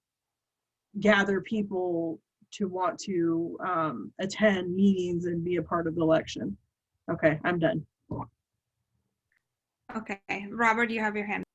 Speaker 4: gather people to want to attend meetings and be a part of the election. Okay, I'm done.
Speaker 1: Okay, Robert, you have your hand.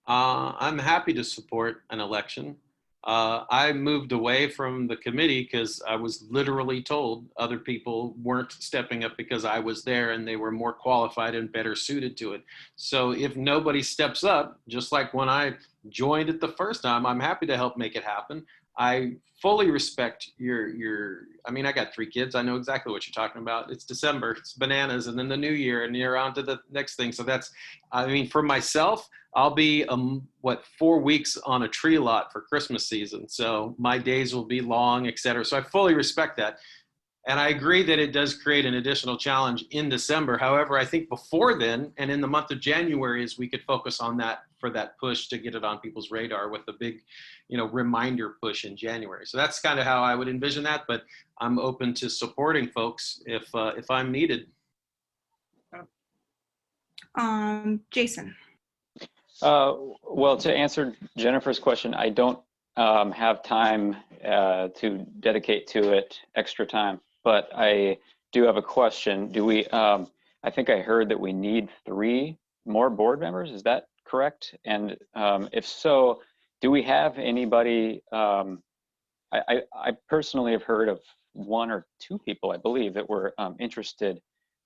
Speaker 2: I'm happy to support an election. I moved away from the committee because I was literally told other people weren't stepping up because I was there and they were more qualified and better suited to it. So if nobody steps up, just like when I joined it the first time, I'm happy to help make it happen. I fully respect I mean, I got 3 kids. I know exactly what you're talking about. It's December, it's bananas, and then the new year, and you're on to the next thing. So that's, I mean, for myself, I'll be, 4 weeks on a tree lot for Christmas season. So my days will be long, et cetera. So I fully respect that. And I agree that it does create an additional challenge in December. However, I think before then and in the month of January is we could focus on that for that push to get it on people's radar with a big, reminder push in January. So that's kind of how I would envision that, but I'm open to supporting folks if I'm needed.
Speaker 1: Jason.
Speaker 5: Well, to answer Jennifer's question, I don't have time to dedicate to it extra time, but I do have a question. Do we, I think I heard that we need 3 more board members, is that correct? And if so, do we have anybody, I personally have heard of 1 or 2 people, I believe, that were interested,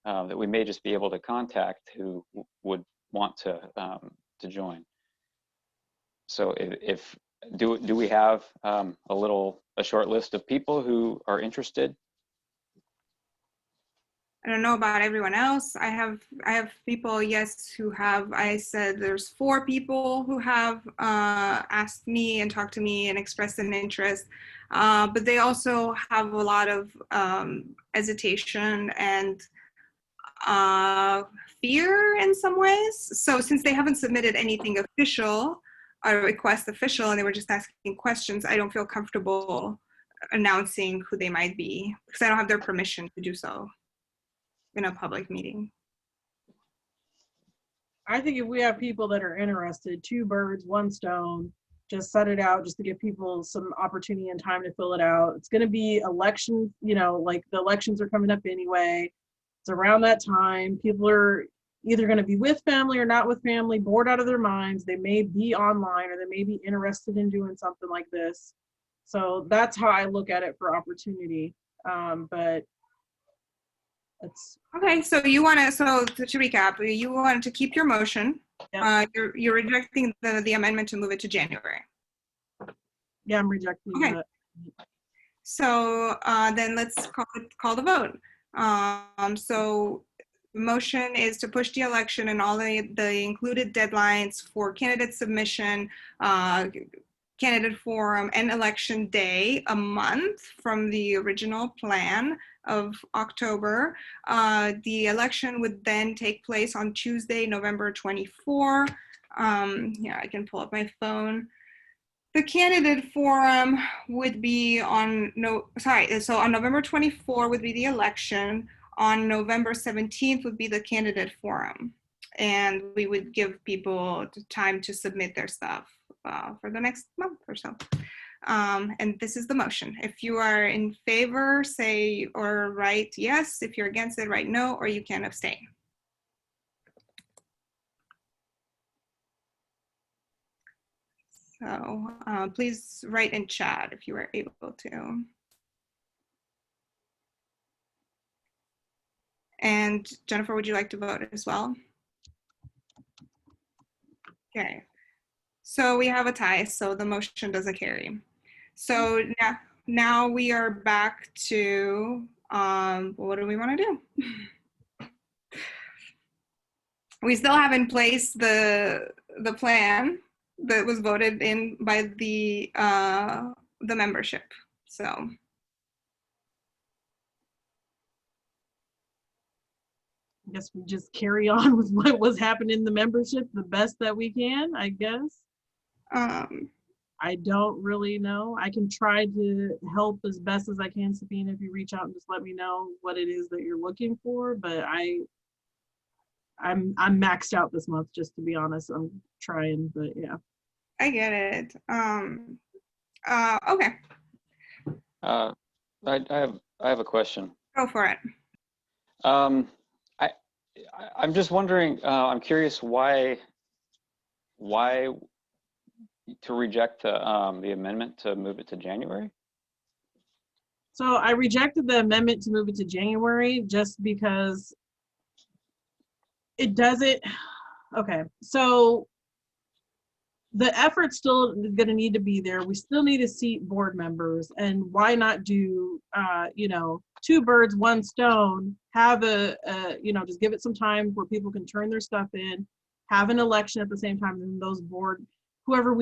Speaker 5: that we may just be able to contact who would want to join. So do we have a short list of people who are interested?
Speaker 1: I don't know about everyone else. I have people, yes, who have, I said there's 4 people who have asked me and talked to me and expressed an interest, but they also have a lot of hesitation and fear in some ways. So since they haven't submitted anything official, a request official, and they were just asking questions, I don't feel comfortable announcing who they might be because I don't have their permission to do so in a public meeting.
Speaker 4: I think if we have people that are interested, 2 birds, 1 stone, just set it out just to give people some opportunity and time to fill it out. It's going to be election, like the elections are coming up anyway. It's around that time. People are either going to be with family or not with family, bored out of their minds. They may be online or they may be interested in doing something like this. So that's how I look at it for opportunity. But it's
Speaker 1: okay. So you want to, so to recap, you want to keep your motion.
Speaker 4: Yeah.
Speaker 1: You're rejecting the amendment to move it to January.
Speaker 4: Yeah, I'm rejecting
Speaker 1: Okay.
Speaker 4: that.
Speaker 1: So then let's call the vote. So the motion is to push the election and all the included deadlines for candidate submission, candidate forum, and election day a month from the original plan of October. The election would then take place on Tuesday, November 24. Yeah, I can pull up my phone. The candidate forum would be on so on November 24 would be the election. On November 17th would be the candidate forum. And we would give people time to submit their stuff for the next month or so. And this is the motion. If you are in favor, say or write yes. If you're against it, write no, or you can abstain. So please write in chat if you are able to. And Jennifer, would you like to vote as well? Okay. So we have a tie, so the motion doesn't carry. So now we are back to what do we want to do? We still have in place the plan that was voted in by the membership. So
Speaker 4: I guess we just carry on with what was happening in the membership the best that we can, I guess. I don't really know. I can try to help as best as I can, Sabina, if you reach out and just let me know what it is that you're looking for. But I'm maxed out this month, just to be honest. I'm trying, but yeah.
Speaker 1: I get it. Okay.
Speaker 5: I have a question.
Speaker 1: Go for it.
Speaker 5: I'm just wondering, I'm curious why to reject the amendment to move it to January?
Speaker 4: So I rejected the amendment to move it to January just because it doesn't, okay, so the effort's still gonna need to be there. We still need to seat board members, and why not do, 2 birds, 1 stone, have just give it some time where people can turn their stuff in, have an election at the same time, and those board, whoever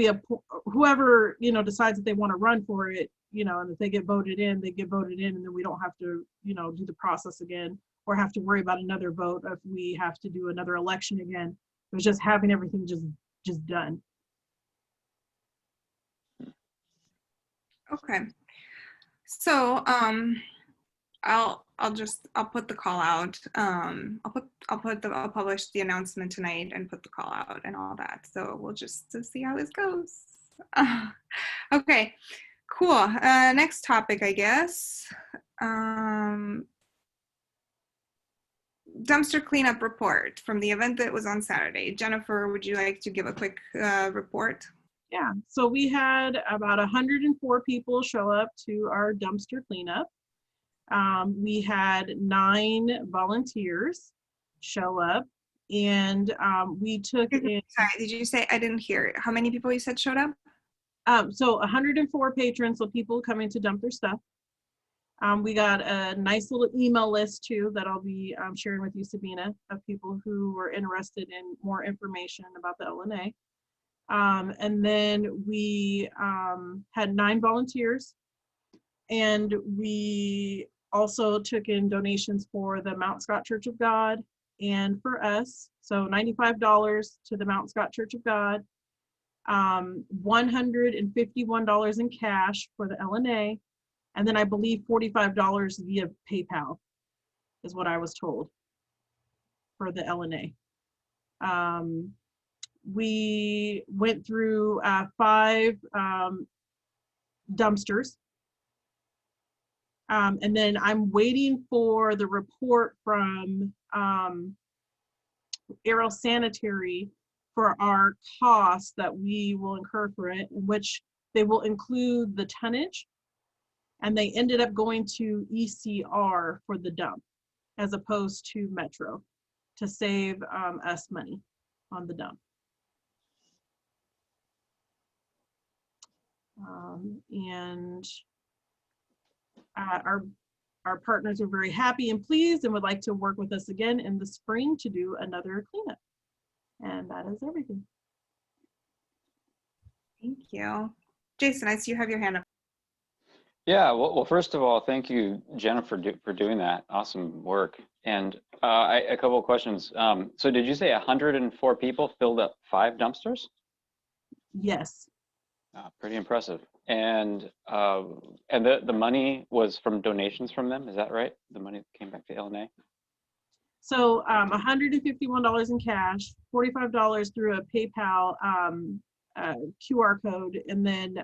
Speaker 4: decides that they want to run for it, and if they get voted in, they get voted in, and then we don't have to, do the process again or have to worry about another vote if we have to do another election again. It was just having everything just done.
Speaker 1: Okay. So I'll put the call out. I'll publish the announcement tonight and put the call out and all that. So we'll just to see how this goes. Okay, cool. Next topic, I guess. Dumpster cleanup report from the event that was on Saturday. Jennifer, would you like to give a quick report?
Speaker 4: Yeah, so we had about 104 people show up to our dumpster cleanup. We had 9 volunteers show up, and we took in.
Speaker 1: Sorry, did you say, I didn't hear it. How many people you said showed up?
Speaker 4: So 104 patrons, so people coming to dump their stuff. We got a nice little email list too that I'll be sharing with you, Sabina, of people who were interested in more information about the LNA. And then we had 9 volunteers, and we also took in donations for the Mount Scott Church of God and for us. So $95 to the Mount Scott Church of God, $151 in cash for the LNA, and then I believe $45 via PayPal is what I was told for the LNA. We went through 5 dumpsters. And then I'm waiting for the report from Aero Sanitary for our costs that we will incur for it, in which they will include the tonnage. And they ended up going to ECR for the dump as opposed to Metro to save us money on the dump. And our partners are very happy and pleased and would like to work with us again in the spring to do another cleanup. And that is everything.
Speaker 1: Thank you. Jason, I see you have your hand up.
Speaker 5: Yeah, well, first of all, thank you, Jennifer, for doing that. Awesome work. And a couple of questions. So did you say 104 people filled up 5 dumpsters?
Speaker 4: Yes.
Speaker 5: Pretty impressive. And the money was from donations from them, is that right? The money that came back to LNA? So
Speaker 4: $151 in cash, $45 through a PayPal QR code, and then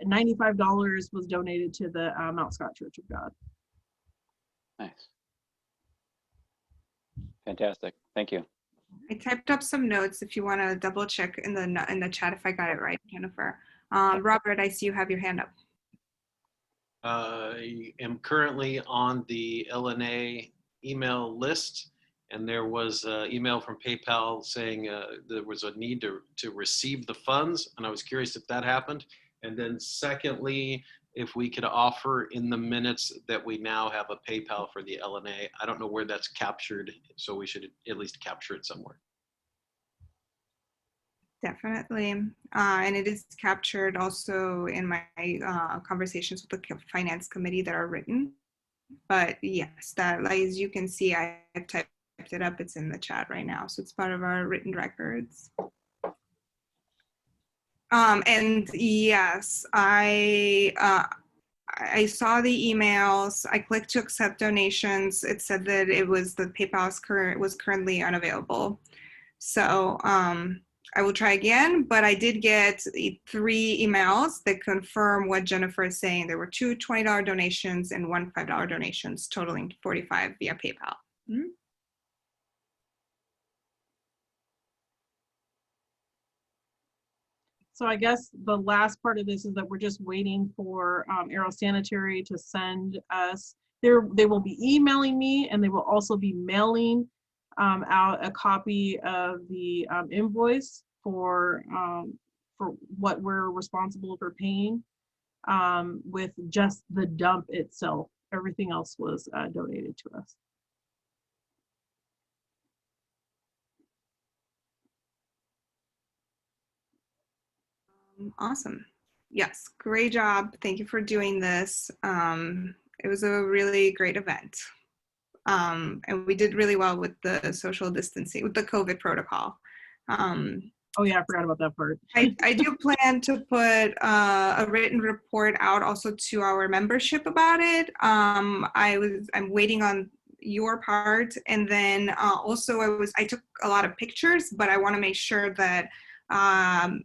Speaker 4: $95 was donated to the Mount Scott Church of God.
Speaker 5: Nice. Fantastic. Thank you.
Speaker 1: I typed up some notes if you want to double check in the chat if I got it right, Jennifer. Robert, I see you have your hand up.
Speaker 2: I am currently on the LNA email list, and there was an email from PayPal saying there was a need to receive the funds, and I was curious if that happened. And then secondly, if we could offer in the minutes that we now have a PayPal for the LNA. I don't know where that's captured, so we should at least capture it somewhere.
Speaker 1: Definitely. And it is captured also in my conversations with the finance committee that are written. But yes, that, like, as you can see, I have typed it up. It's in the chat right now. So it's part of our written records. And yes, I saw the emails. I clicked to accept donations. It said that it was the PayPal was currently unavailable. So I will try again, but I did get 3 emails that confirm what Jennifer is saying. There were 2 $20 donations and 1 $5 donations, totaling $45 via PayPal. Mm-hmm.
Speaker 4: So I guess the last part of this is that we're just waiting for Aero Sanitary to send us. They will be emailing me, and they will also be mailing out a copy of the invoice for what we're responsible for paying, with just the dump itself. Everything else was donated to us.
Speaker 1: Awesome. Yes, great job. Thank you for doing this. It was a really great event. And we did really well with the social distancing, with the COVID protocol.
Speaker 4: Oh yeah, I forgot about that part.
Speaker 1: I do plan to put a written report out also to our membership about it. I'm waiting on your part, and then also I took a lot of pictures, but I want to make sure that I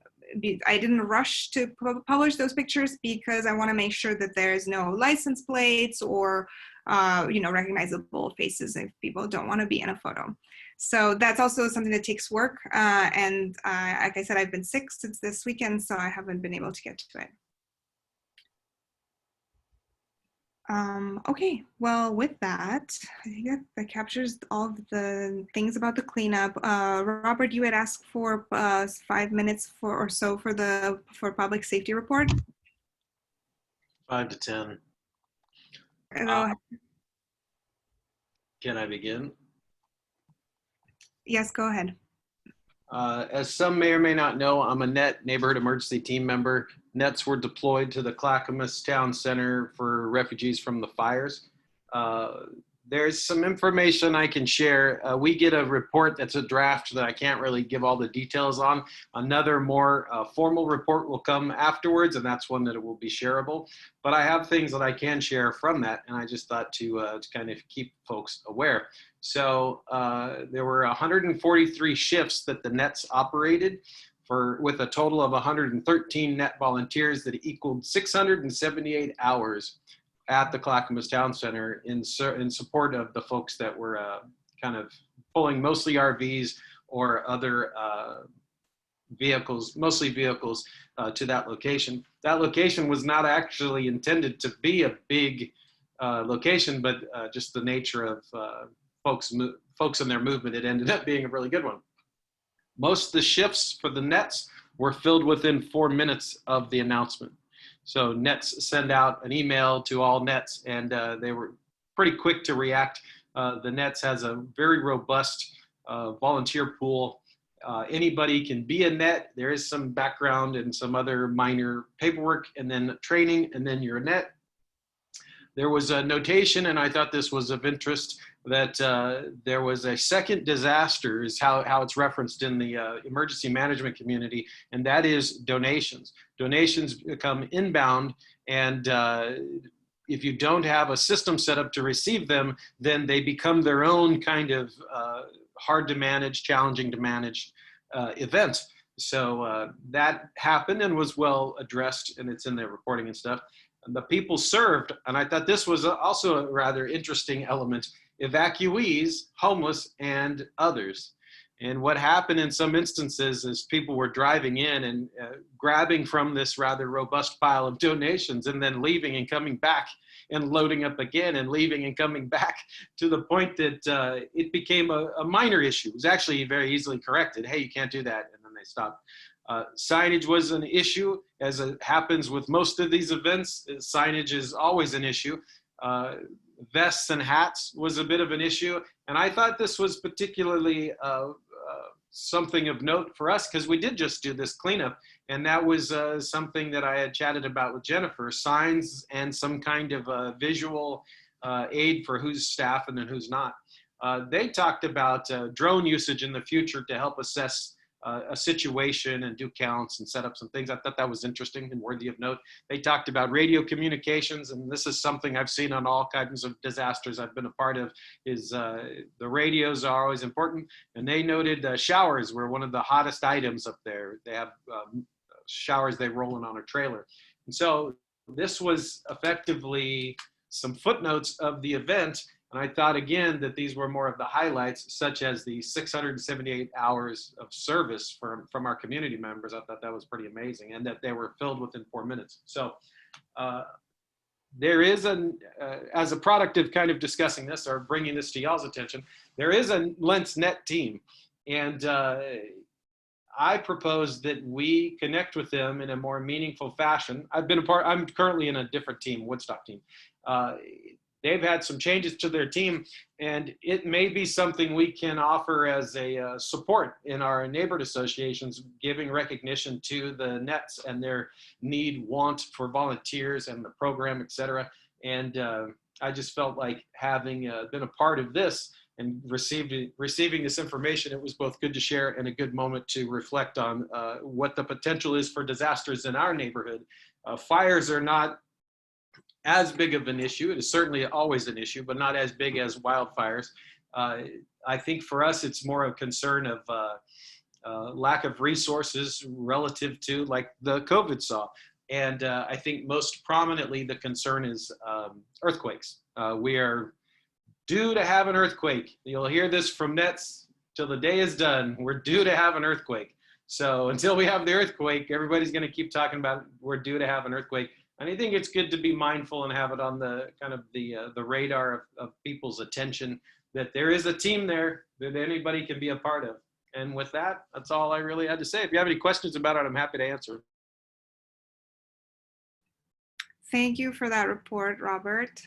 Speaker 1: didn't rush to publish those pictures because I want to make sure that there's no license plates or recognizable faces if people don't want to be in a photo. So that's also something that takes work. And like I said, I've been sick since this weekend, so I haven't been able to get to it. Okay, well, with that, I think that captures all of the things about the cleanup. Robert, you had asked for 5 minutes or so for public safety report.
Speaker 2: 5 to 10. Can I begin?
Speaker 1: Yes, go ahead.
Speaker 2: As some may or may not know, I'm a NET neighborhood emergency team member. NETs were deployed to the Clackamas Town Center for refugees from the fires. There's some information I can share. We get a report that's a draft that I can't really give all the details on. Another more formal report will come afterwards, and that's one that will be shareable. But I have things that I can share from that, and I just thought to kind of keep folks aware. So there were 143 shifts that the NETs operated with a total of 113 NET volunteers that equaled 678 hours at the Clackamas Town Center in support of the folks that were kind of pulling mostly RVs or other vehicles, mostly vehicles, to that location. That location was not actually intended to be a big location, but just the nature of folks and their movement, it ended up being a really good one. Most of the shifts for the NETs were filled within 4 minutes of the announcement. So NETs send out an email to all NETs, and they were pretty quick to react. The NETs has a very robust volunteer pool. Anybody can be a NET. There is some background and some other minor paperwork and then training, and then you're a NET. There was a notation, and I thought this was of interest, that there was a second disaster, is how it's referenced in the emergency management community, and that is donations. Donations become inbound, and if you don't have a system set up to receive them, then they become their own kind of hard to manage, challenging to manage event. So that happened and was well addressed, and it's in their reporting and stuff. The people served, and I thought this was also a rather interesting element, evacuees, homeless, and others. And what happened in some instances is people were driving in and grabbing from this rather robust pile of donations and then leaving and coming back and loading up again and leaving and coming back, to the point that it became a minor issue. It was actually very easily corrected. Hey, you can't do that. And then they stopped. Signage was an issue, as it happens with most of these events. Signage is always an issue. Vests and hats was a bit of an issue. And I thought this was particularly something of note for us, because we did just do this cleanup. And that was something that I had chatted about with Jennifer, signs and some kind of visual aid for who's staff and then who's not. They talked about drone usage in the future to help assess a situation and do counts and set up some things. I thought that was interesting and worthy of note. They talked about radio communications, and this is something I've seen on all kinds of disasters I've been a part of, is the radios are always important. And they noted showers were one of the hottest items up there. They have showers they roll in on a trailer. And so this was effectively some footnotes of the event. And I thought, again, that these were more of the highlights, such as the 678 hours of service from our community members. I thought that was pretty amazing, and that they were filled within 4 minutes. So there is as a product of kind of discussing this or bringing this to y'all's attention, there is a Lentz Net team. And I propose that we connect with them in a more meaningful fashion. I'm currently in a different team, Woodstock team. they've had some changes to their team, and it may be something we can offer as a support in our neighborhood associations, giving recognition to the Nets and their want for volunteers and the program, et cetera. And I just felt like having been a part of this and receiving this information, it was both good to share and a good moment to reflect on what the potential is for disasters in our neighborhood. Fires are not as big of an issue. It is certainly always an issue, but not as big as wildfires. I think for us, it's more a concern of lack of resources relative to like the COVID saw. And I think most prominently, the concern is earthquakes. We are due to have an earthquake. You'll hear this from Nets till the day is done. We're due to have an earthquake. So until we have the earthquake, everybody's going to keep talking about we're due to have an earthquake. And I think it's good to be mindful and have it on the kind of the radar of people's attention that there is a team there that anybody can be a part of. And with that, that's all I really had to say. If you have any questions about it, I'm happy to answer.
Speaker 1: Thank you for that report, Robert.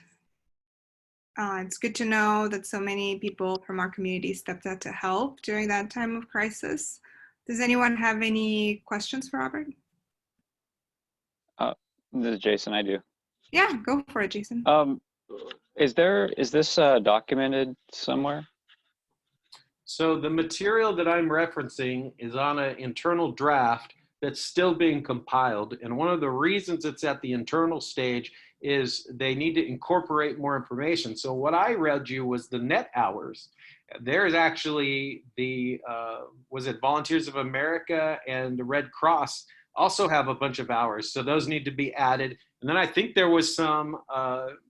Speaker 1: It's good to know that so many people from our community stepped up to help during that time of crisis. Does anyone have any questions for Robert?
Speaker 5: This is Jason, I do.
Speaker 1: Yeah, go for it, Jason.
Speaker 5: Is this documented somewhere?
Speaker 2: So the material that I'm referencing is on an internal draft that's still being compiled. And one of the reasons it's at the internal stage is they need to incorporate more information. So what I read you was the net hours. There's actually the, was it Volunteers of America and the Red Cross also have a bunch of hours. So those need to be added. And then I think there was some,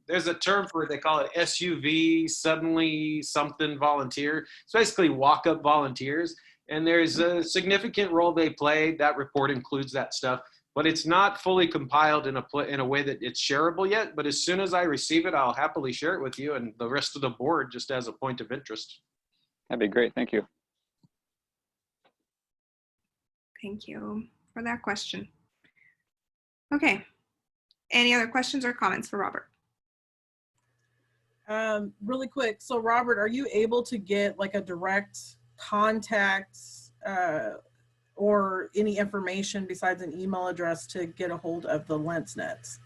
Speaker 2: there's a term for it, they call it SUV, suddenly something volunteer. It's basically walk-up volunteers. And there's a significant role they play. That report includes that stuff, but it's not fully compiled in a way that it's shareable yet. But as soon as I receive it, I'll happily share it with you and the rest of the board just as a point of interest.
Speaker 5: That'd be great, thank you.
Speaker 1: Thank you for that question. Okay, any other questions or comments for Robert?
Speaker 4: Really quick, so Robert, are you able to get like a direct contact or any information besides an email address to get a hold of the LentsNets?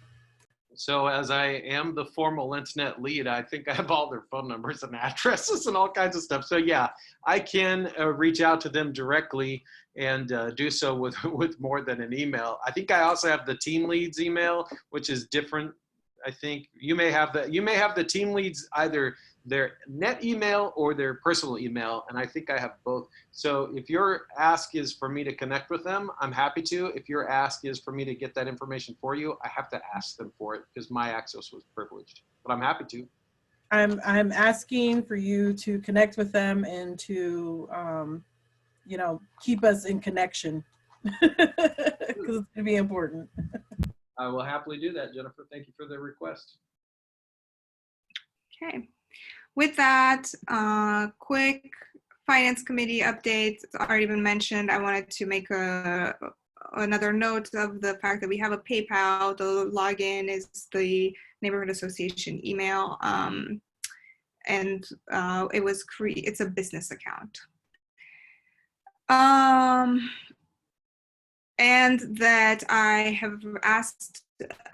Speaker 2: So as I am the formal LentsNet lead, I think I have all their phone numbers and addresses and all kinds of stuff. So yeah, I can reach out to them directly and do so with more than an email. I think I also have the team leads email, which is different. I think you may have the team leads either their net email or their personal email, and I think I have both. So if your ask is for me to connect with them, I'm happy to. If your ask is for me to get that information for you, I have to ask them for it because my access was privileged, but I'm happy to.
Speaker 4: I'm asking for you to connect with them and to you know, keep us in connection because it's gonna be important.
Speaker 2: I will happily do that, Jennifer. Thank you for the request.
Speaker 1: Okay. With that, quick Finance Committee update. It's already been mentioned. I wanted to make another note of the fact that we have a PayPal. The login is the Neighborhood Association email, and it's a business account. And that I have asked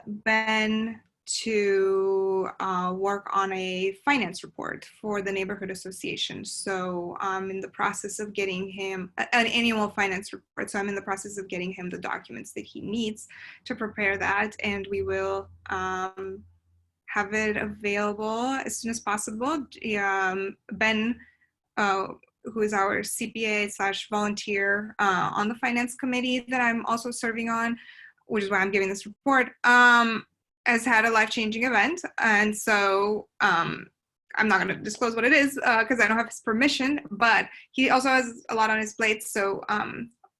Speaker 1: Ben to work on a finance report for the neighborhood association. So I'm in the process of getting him an annual finance report. So I'm in the process of getting him the documents that he needs to prepare that, and we will have it available as soon as possible. Ben, who is our CPA/volunteer on the finance committee that I'm also serving on, which is why I'm giving this report, has had a life-changing event. And so I'm not going to disclose what it is because I don't have his permission, but he also has a lot on his plate. So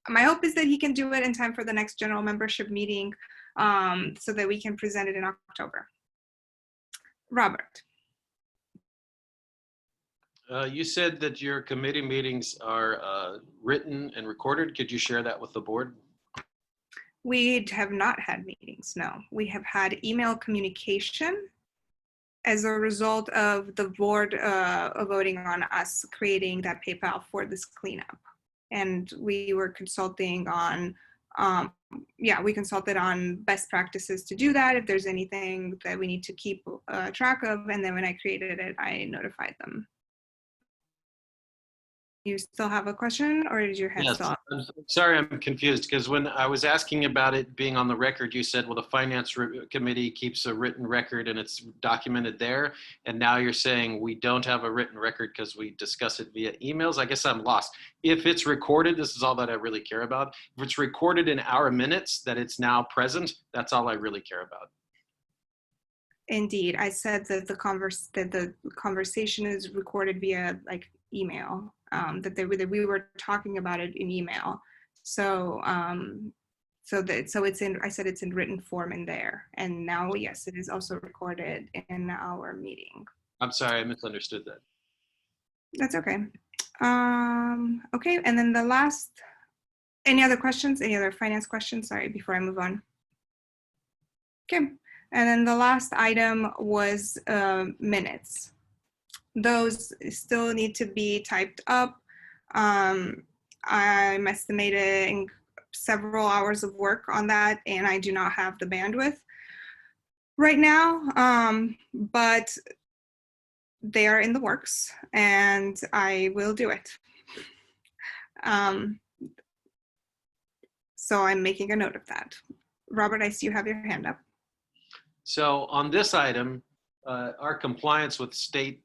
Speaker 1: my hope is that he can do it in time for the next general membership meeting so that we can present it in October. Robert.
Speaker 2: You said that your committee meetings are written and recorded. Could you share that with the board?
Speaker 1: We have not had meetings, no. We have had email communication as a result of the board voting on us creating that PayPal for this cleanup. And we were consulting on, we consulted on best practices to do that, if there's anything that we need to keep track of. And then when I created it, I notified them. You still have a question, or is your head
Speaker 2: Yes,
Speaker 1: still up?
Speaker 2: I'm sorry, I'm confused, because when I was asking about it being on the record, you said, well, the finance committee keeps a written record and it's documented there. And now you're saying we don't have a written record because we discuss it via emails. I guess I'm lost. If it's recorded, this is all that I really care about. If it's recorded in our minutes that it's now present, that's all I really care about.
Speaker 1: Indeed, I said that the conversation is recorded via like email. That we were talking about it in email. So it's in. I said it's in written form in there, and now yes, it is also recorded in our meeting.
Speaker 2: I'm sorry, I misunderstood that.
Speaker 1: That's okay. Okay, and then the last. Any other questions? Any other finance questions? Sorry, before I move on. Okay. And then the last item was minutes. Those still need to be typed up. I'm estimating several hours of work on that, and I do not have the bandwidth right now, but they are in the works, and I will do it. So I'm making a note of that. Robert, I see you have your hand up.
Speaker 2: So on this item, our compliance with state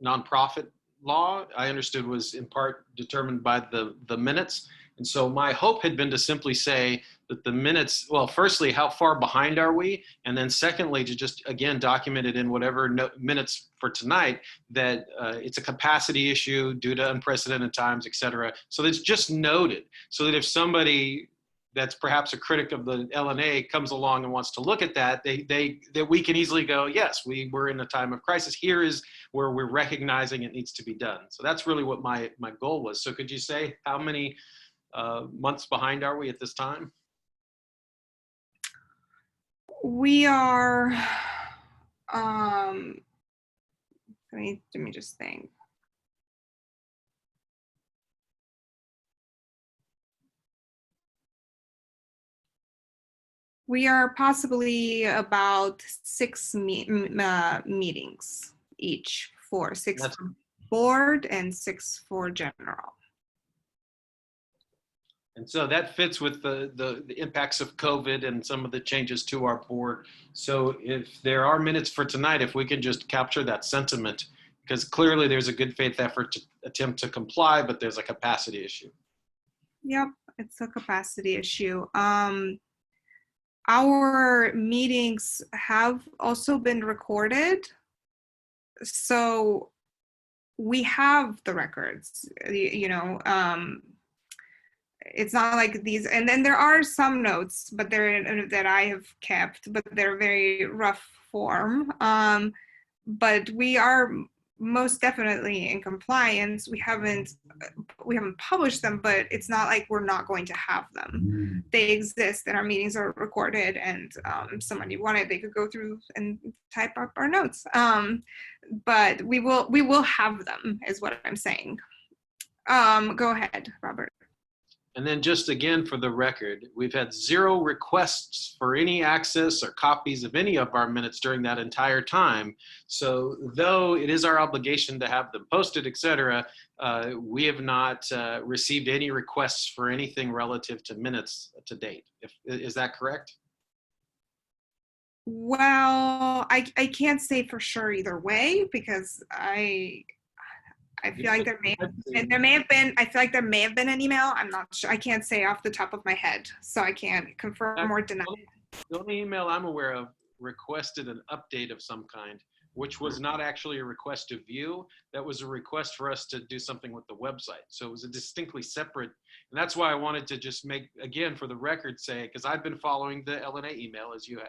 Speaker 2: nonprofit law, I understood, was in part determined by the minutes. And so my hope had been to simply say that the minutes, well, firstly, how far behind are we? And then secondly, to just, again, document it in whatever minutes for tonight, that it's a capacity issue due to unprecedented times, et cetera. So that's just noted, so that if somebody that's perhaps a critic of the LNA comes along and wants to look at that, that we can easily go, yes, we were in a time of crisis. Here is where we're recognizing it needs to be done. So that's really what my goal was. So could you say how many months behind are we at this time?
Speaker 1: We are, let me just think. We are possibly about 6 meetings each, for 6 for board and 6 for general.
Speaker 2: And so that fits with the impacts of COVID and some of the changes to our board. So if there are minutes for tonight, if we can just capture that sentiment, because clearly there's a good faith effort to attempt to comply, but there's a capacity issue.
Speaker 1: Yep, it's a capacity issue. Our meetings have also been recorded, so we have the records, you know. It's not like these, and then there are some notes, but that I have kept, but they're very rough form. But we are most definitely in compliance. We haven't published them, but it's not like we're not going to have them. They exist, and our meetings are recorded, and somebody wanted, they could go through and type up our notes. But we will have them, is what I'm saying. Go ahead, Robert.
Speaker 2: And then just again, for the record, we've had 0 requests for any access or copies of any of our minutes during that entire time. So though it is our obligation to have them posted, et cetera, we have not received any requests for anything relative to minutes to date. Is that correct?
Speaker 1: Well, I can't say for sure either way, because I feel like there may have been. I feel like there may have been an email. I'm not sure. I can't say off the top of my head, so I can't confirm or deny.
Speaker 2: The only email I'm aware of requested an update of some kind, which was not actually a request to view. That was a request for us to do something with the website. So it was a distinctly separate, and that's why I wanted to just make, again, for the record, say, because I've been following the LNA email as you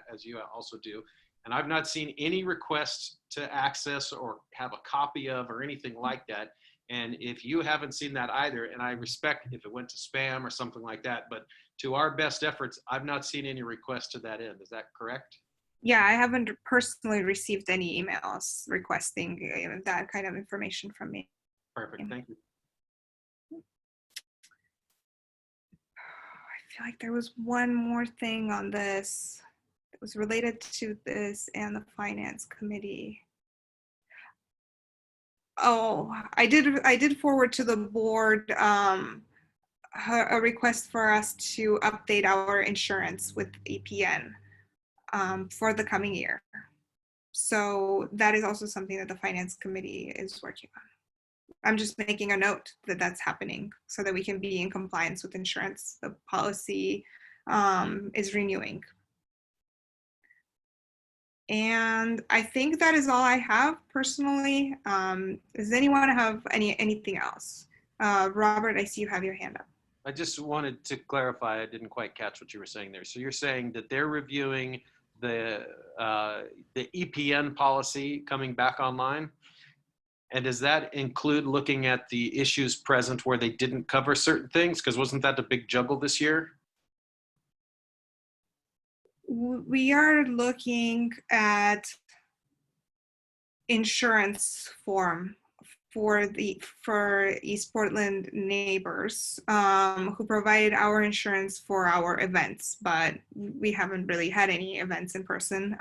Speaker 2: also do, and I've not seen any requests to access or have a copy of or anything like that. And if you haven't seen that either, and I respect if it went to spam or something like that, but to our best efforts, I've not seen any requests to that end. Is that correct?
Speaker 1: Yeah, I haven't personally received any emails requesting that kind of information from me.
Speaker 2: Perfect, thank you.
Speaker 1: I feel like there was one more thing on this that was related to this and the finance committee. Oh, I did forward to the board a request for us to update our insurance with EPN for the coming year. So that is also something that the finance committee is working on. I'm just making a note that that's happening so that we can be in compliance with insurance. The policy is renewing. And I think that is all I have personally. Does anyone have anything else? Robert, I see you have your hand up.
Speaker 2: I just wanted to clarify, I didn't quite catch what you were saying there. So you're saying that they're reviewing the EPN policy coming back online? And does that include looking at the issues present where they didn't cover certain things? Because wasn't that a big juggle this year?
Speaker 1: We are looking at insurance form for East Portland neighbors who provide our insurance for our events, but we haven't really had any events in person.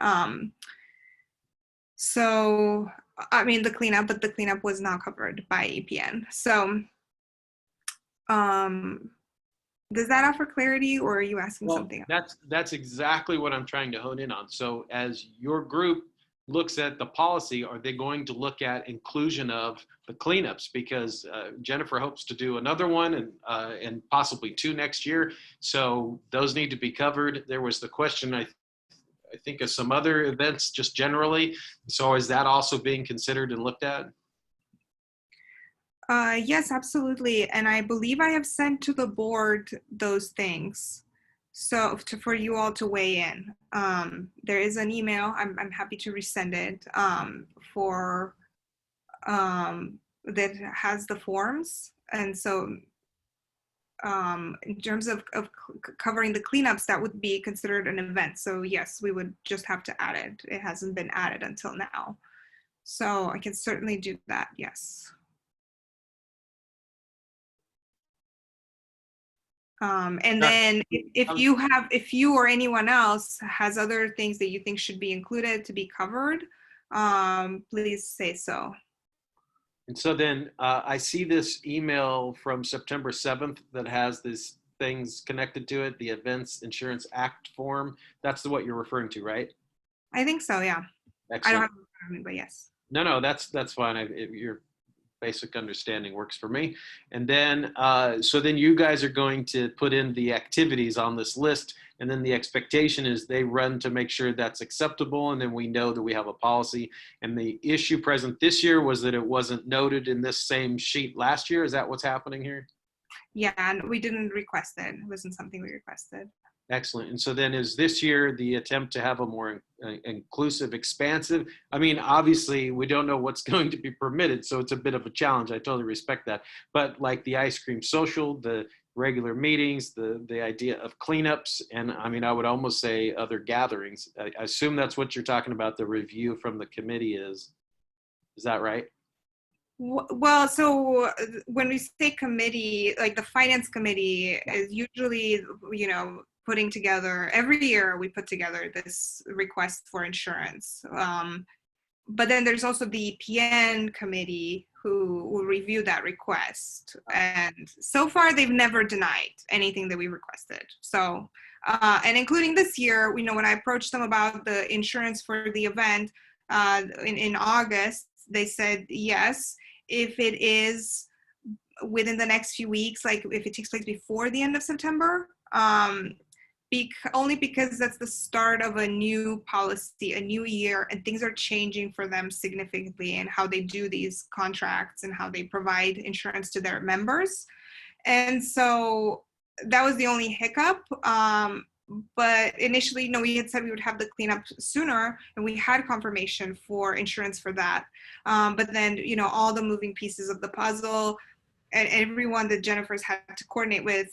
Speaker 1: So, I mean, the cleanup was not covered by EPN. So, does that offer clarity, or are you asking something else?
Speaker 2: That's exactly what I'm trying to hone in on. So as your group looks at the policy, are they going to look at inclusion of the cleanups? Because Jennifer hopes to do another one and possibly 2 next year. So those need to be covered. There was the question, I think, of some other events just generally. So is that also being considered and looked at?
Speaker 1: Yes, absolutely. And I believe I have sent to the board those things. So for you all to weigh in. There is an email, I'm happy to resend it for that has the forms. And so in terms of covering the cleanups, that would be considered an event. So yes, we would just have to add it. It hasn't been added until now. So I can certainly do that, yes. And then if you or anyone else has other things that you think should be included to be covered, please say so.
Speaker 2: And so then I see this email from September 7th that has these things connected to it, the Events Insurance Act form. That's what you're referring to, right?
Speaker 1: I think so, yeah.
Speaker 2: Excellent.
Speaker 1: I don't have it in front of me, but yes.
Speaker 2: No, that's fine. Your basic understanding works for me. And then, so then you guys are going to put in the activities on this list, and then the expectation is they run to make sure that's acceptable, and then we know that we have a policy. And the issue present this year was that it wasn't noted in this same sheet last year. Is that what's happening here?
Speaker 1: Yeah, and we didn't request it. It wasn't something we requested.
Speaker 2: Excellent. And so then is this year the attempt to have a more inclusive, expansive? I mean, obviously we don't know what's going to be permitted, so it's a bit of a challenge. I totally respect that. But like the ice cream social, the regular meetings, the idea of cleanups, and I mean, I would almost say other gatherings. I assume that's what you're talking about, the review from the committee is that right?
Speaker 1: Well, so when we say committee, like the finance committee is usually, putting together, every year we put together this request for insurance. But then there's also the PN committee who will review that request. And so far they've never denied anything that we requested. So, and including this year, when I approached them about the insurance for the event in August, they said yes, if it is within the next few weeks, like if it takes place before the end of September, only because that's the start of a new policy, a new year, and things are changing for them significantly in how they do these contracts and how they provide insurance to their members. And so that was the only hiccup. But initially, we had said we would have the cleanup sooner, and we had confirmation for insurance for that. But then, all the moving pieces of the puzzle and everyone that Jennifer's had to coordinate with,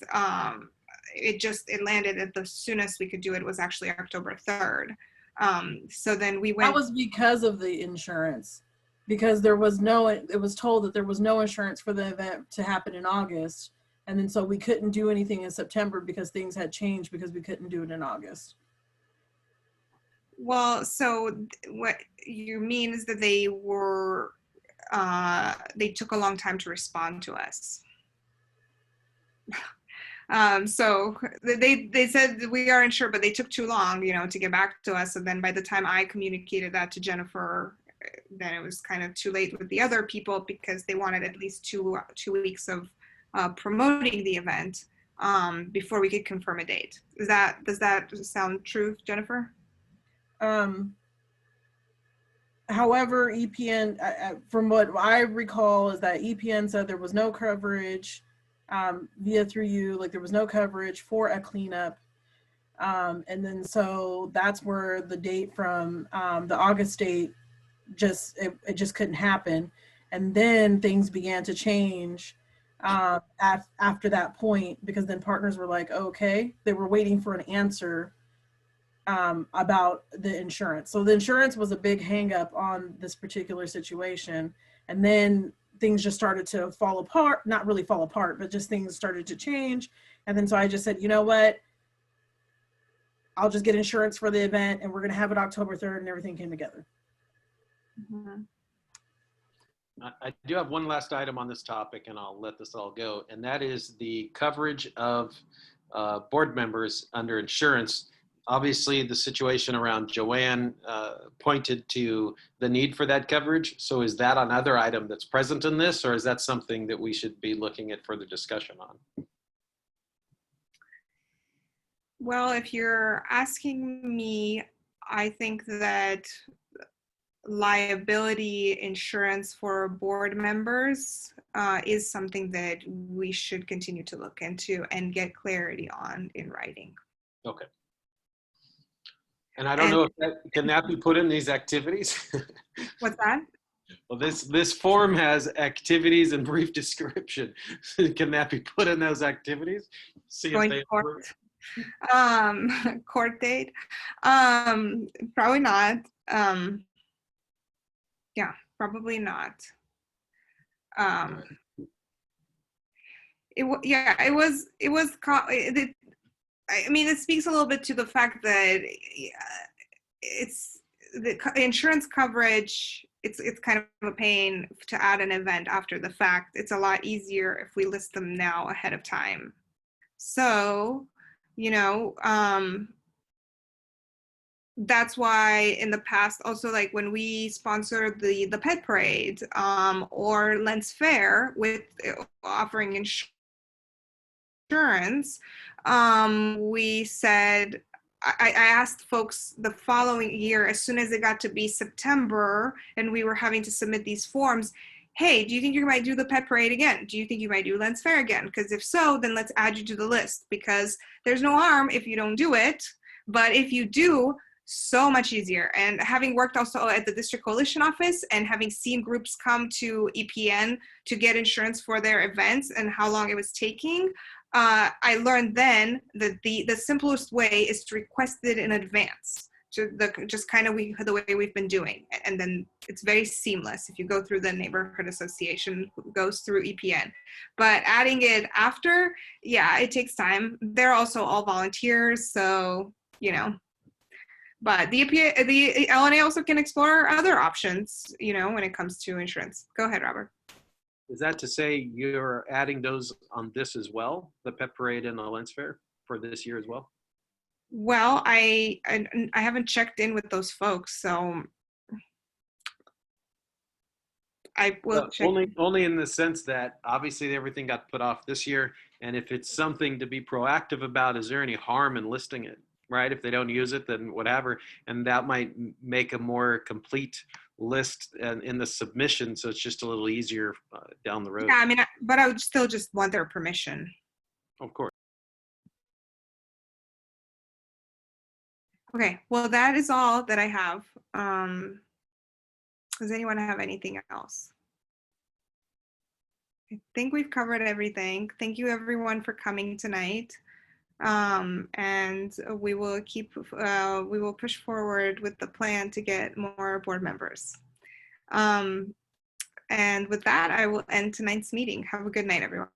Speaker 1: it landed at the soonest we could do it was actually October 3rd. So then we
Speaker 4: That
Speaker 1: went.
Speaker 4: was because of the insurance, because there was no, it was told that there was no insurance for the event to happen in August. And then so we couldn't do anything in September because things had changed because we couldn't do it in August.
Speaker 1: Well, so what you mean is that they took a long time to respond to us. So they said we are insured, but they took too long, to get back to us. And then by the time I communicated that to Jennifer, then it was kind of too late with the other people because they wanted at least two weeks of promoting the event before we could confirm a date. Does that sound true, Jennifer?
Speaker 4: However, EPN, from what I recall, is that EPN said there was no coverage through you, like there was no coverage for a cleanup. And then so that's where the date from the August date it just couldn't happen. And then things began to change after that point, because then partners were like, okay, they were waiting for an answer about the insurance. So the insurance was a big hang up on this particular situation. And then things just started to fall apart, not really fall apart, but just things started to change. And then so I just said, you know what? I'll just get insurance for the event and we're going to have it October 3rd, and everything came together.
Speaker 1: Mm-hmm.
Speaker 2: I do have one last item on this topic, and I'll let this all go, and that is the coverage of board members under insurance. Obviously, the situation around Joanne pointed to the need for that coverage. So is that another item that's present in this, or is that something that we should be looking at further discussion on?
Speaker 1: Well, if you're asking me, I think that liability insurance for board members is something that we should continue to look into and get clarity on in writing.
Speaker 2: Okay. And I don't know if can that be put in these activities?
Speaker 1: What's that?
Speaker 2: Well, this form has activities and brief description. Can that be put in those activities? See
Speaker 1: Going
Speaker 2: if they
Speaker 1: to court. Court date? Probably not. Yeah, probably not. It speaks a little bit to the fact that it's the insurance coverage. It's kind of a pain to add an event after the fact. It's a lot easier if we list them now ahead of time. So, that's why in the past, also like when we sponsored the pet parade or Lens Fair with offering insurance, we said, I asked folks the following year, as soon as it got to be September and we were having to submit these forms, hey, do you think you might do the pet parade again? Do you think you might do Lens Fair again? Because if so, then let's add you to the list, because there's no harm if you don't do it. But if you do, so much easier. And having worked also at the District Coalition office and having seen groups come to EPN to get insurance for their events and how long it was taking, I learned then that the simplest way is to request it in advance. Just kind of the way we've been doing. And then it's very seamless. If you go through the neighborhood association, it goes through EPN. But adding it after, yeah, it takes time. They're also all volunteers, so, but the LNA also can explore other options, when it comes to insurance. Go ahead, Robert.
Speaker 2: Is that to say you're adding those on this as well, the pet parade and the Lens Fair for this year as well?
Speaker 1: Well, I haven't checked in with those folks, so I will check.
Speaker 2: Only in the sense that obviously everything got put off this year, and if it's something to be proactive about, is there any harm in listing it? Right? If they don't use it, then whatever. And that might make a more complete list in the submission, so it's just a little easier down the road.
Speaker 1: Yeah, but I would still just want their permission.
Speaker 2: Of course.
Speaker 1: Okay, well, that is all that I have. Does anyone have anything else? I think we've covered everything. Thank you, everyone, for coming tonight. And we will push forward with the plan to get more board members. And with that, I will end tonight's meeting. Have a good night, everyone.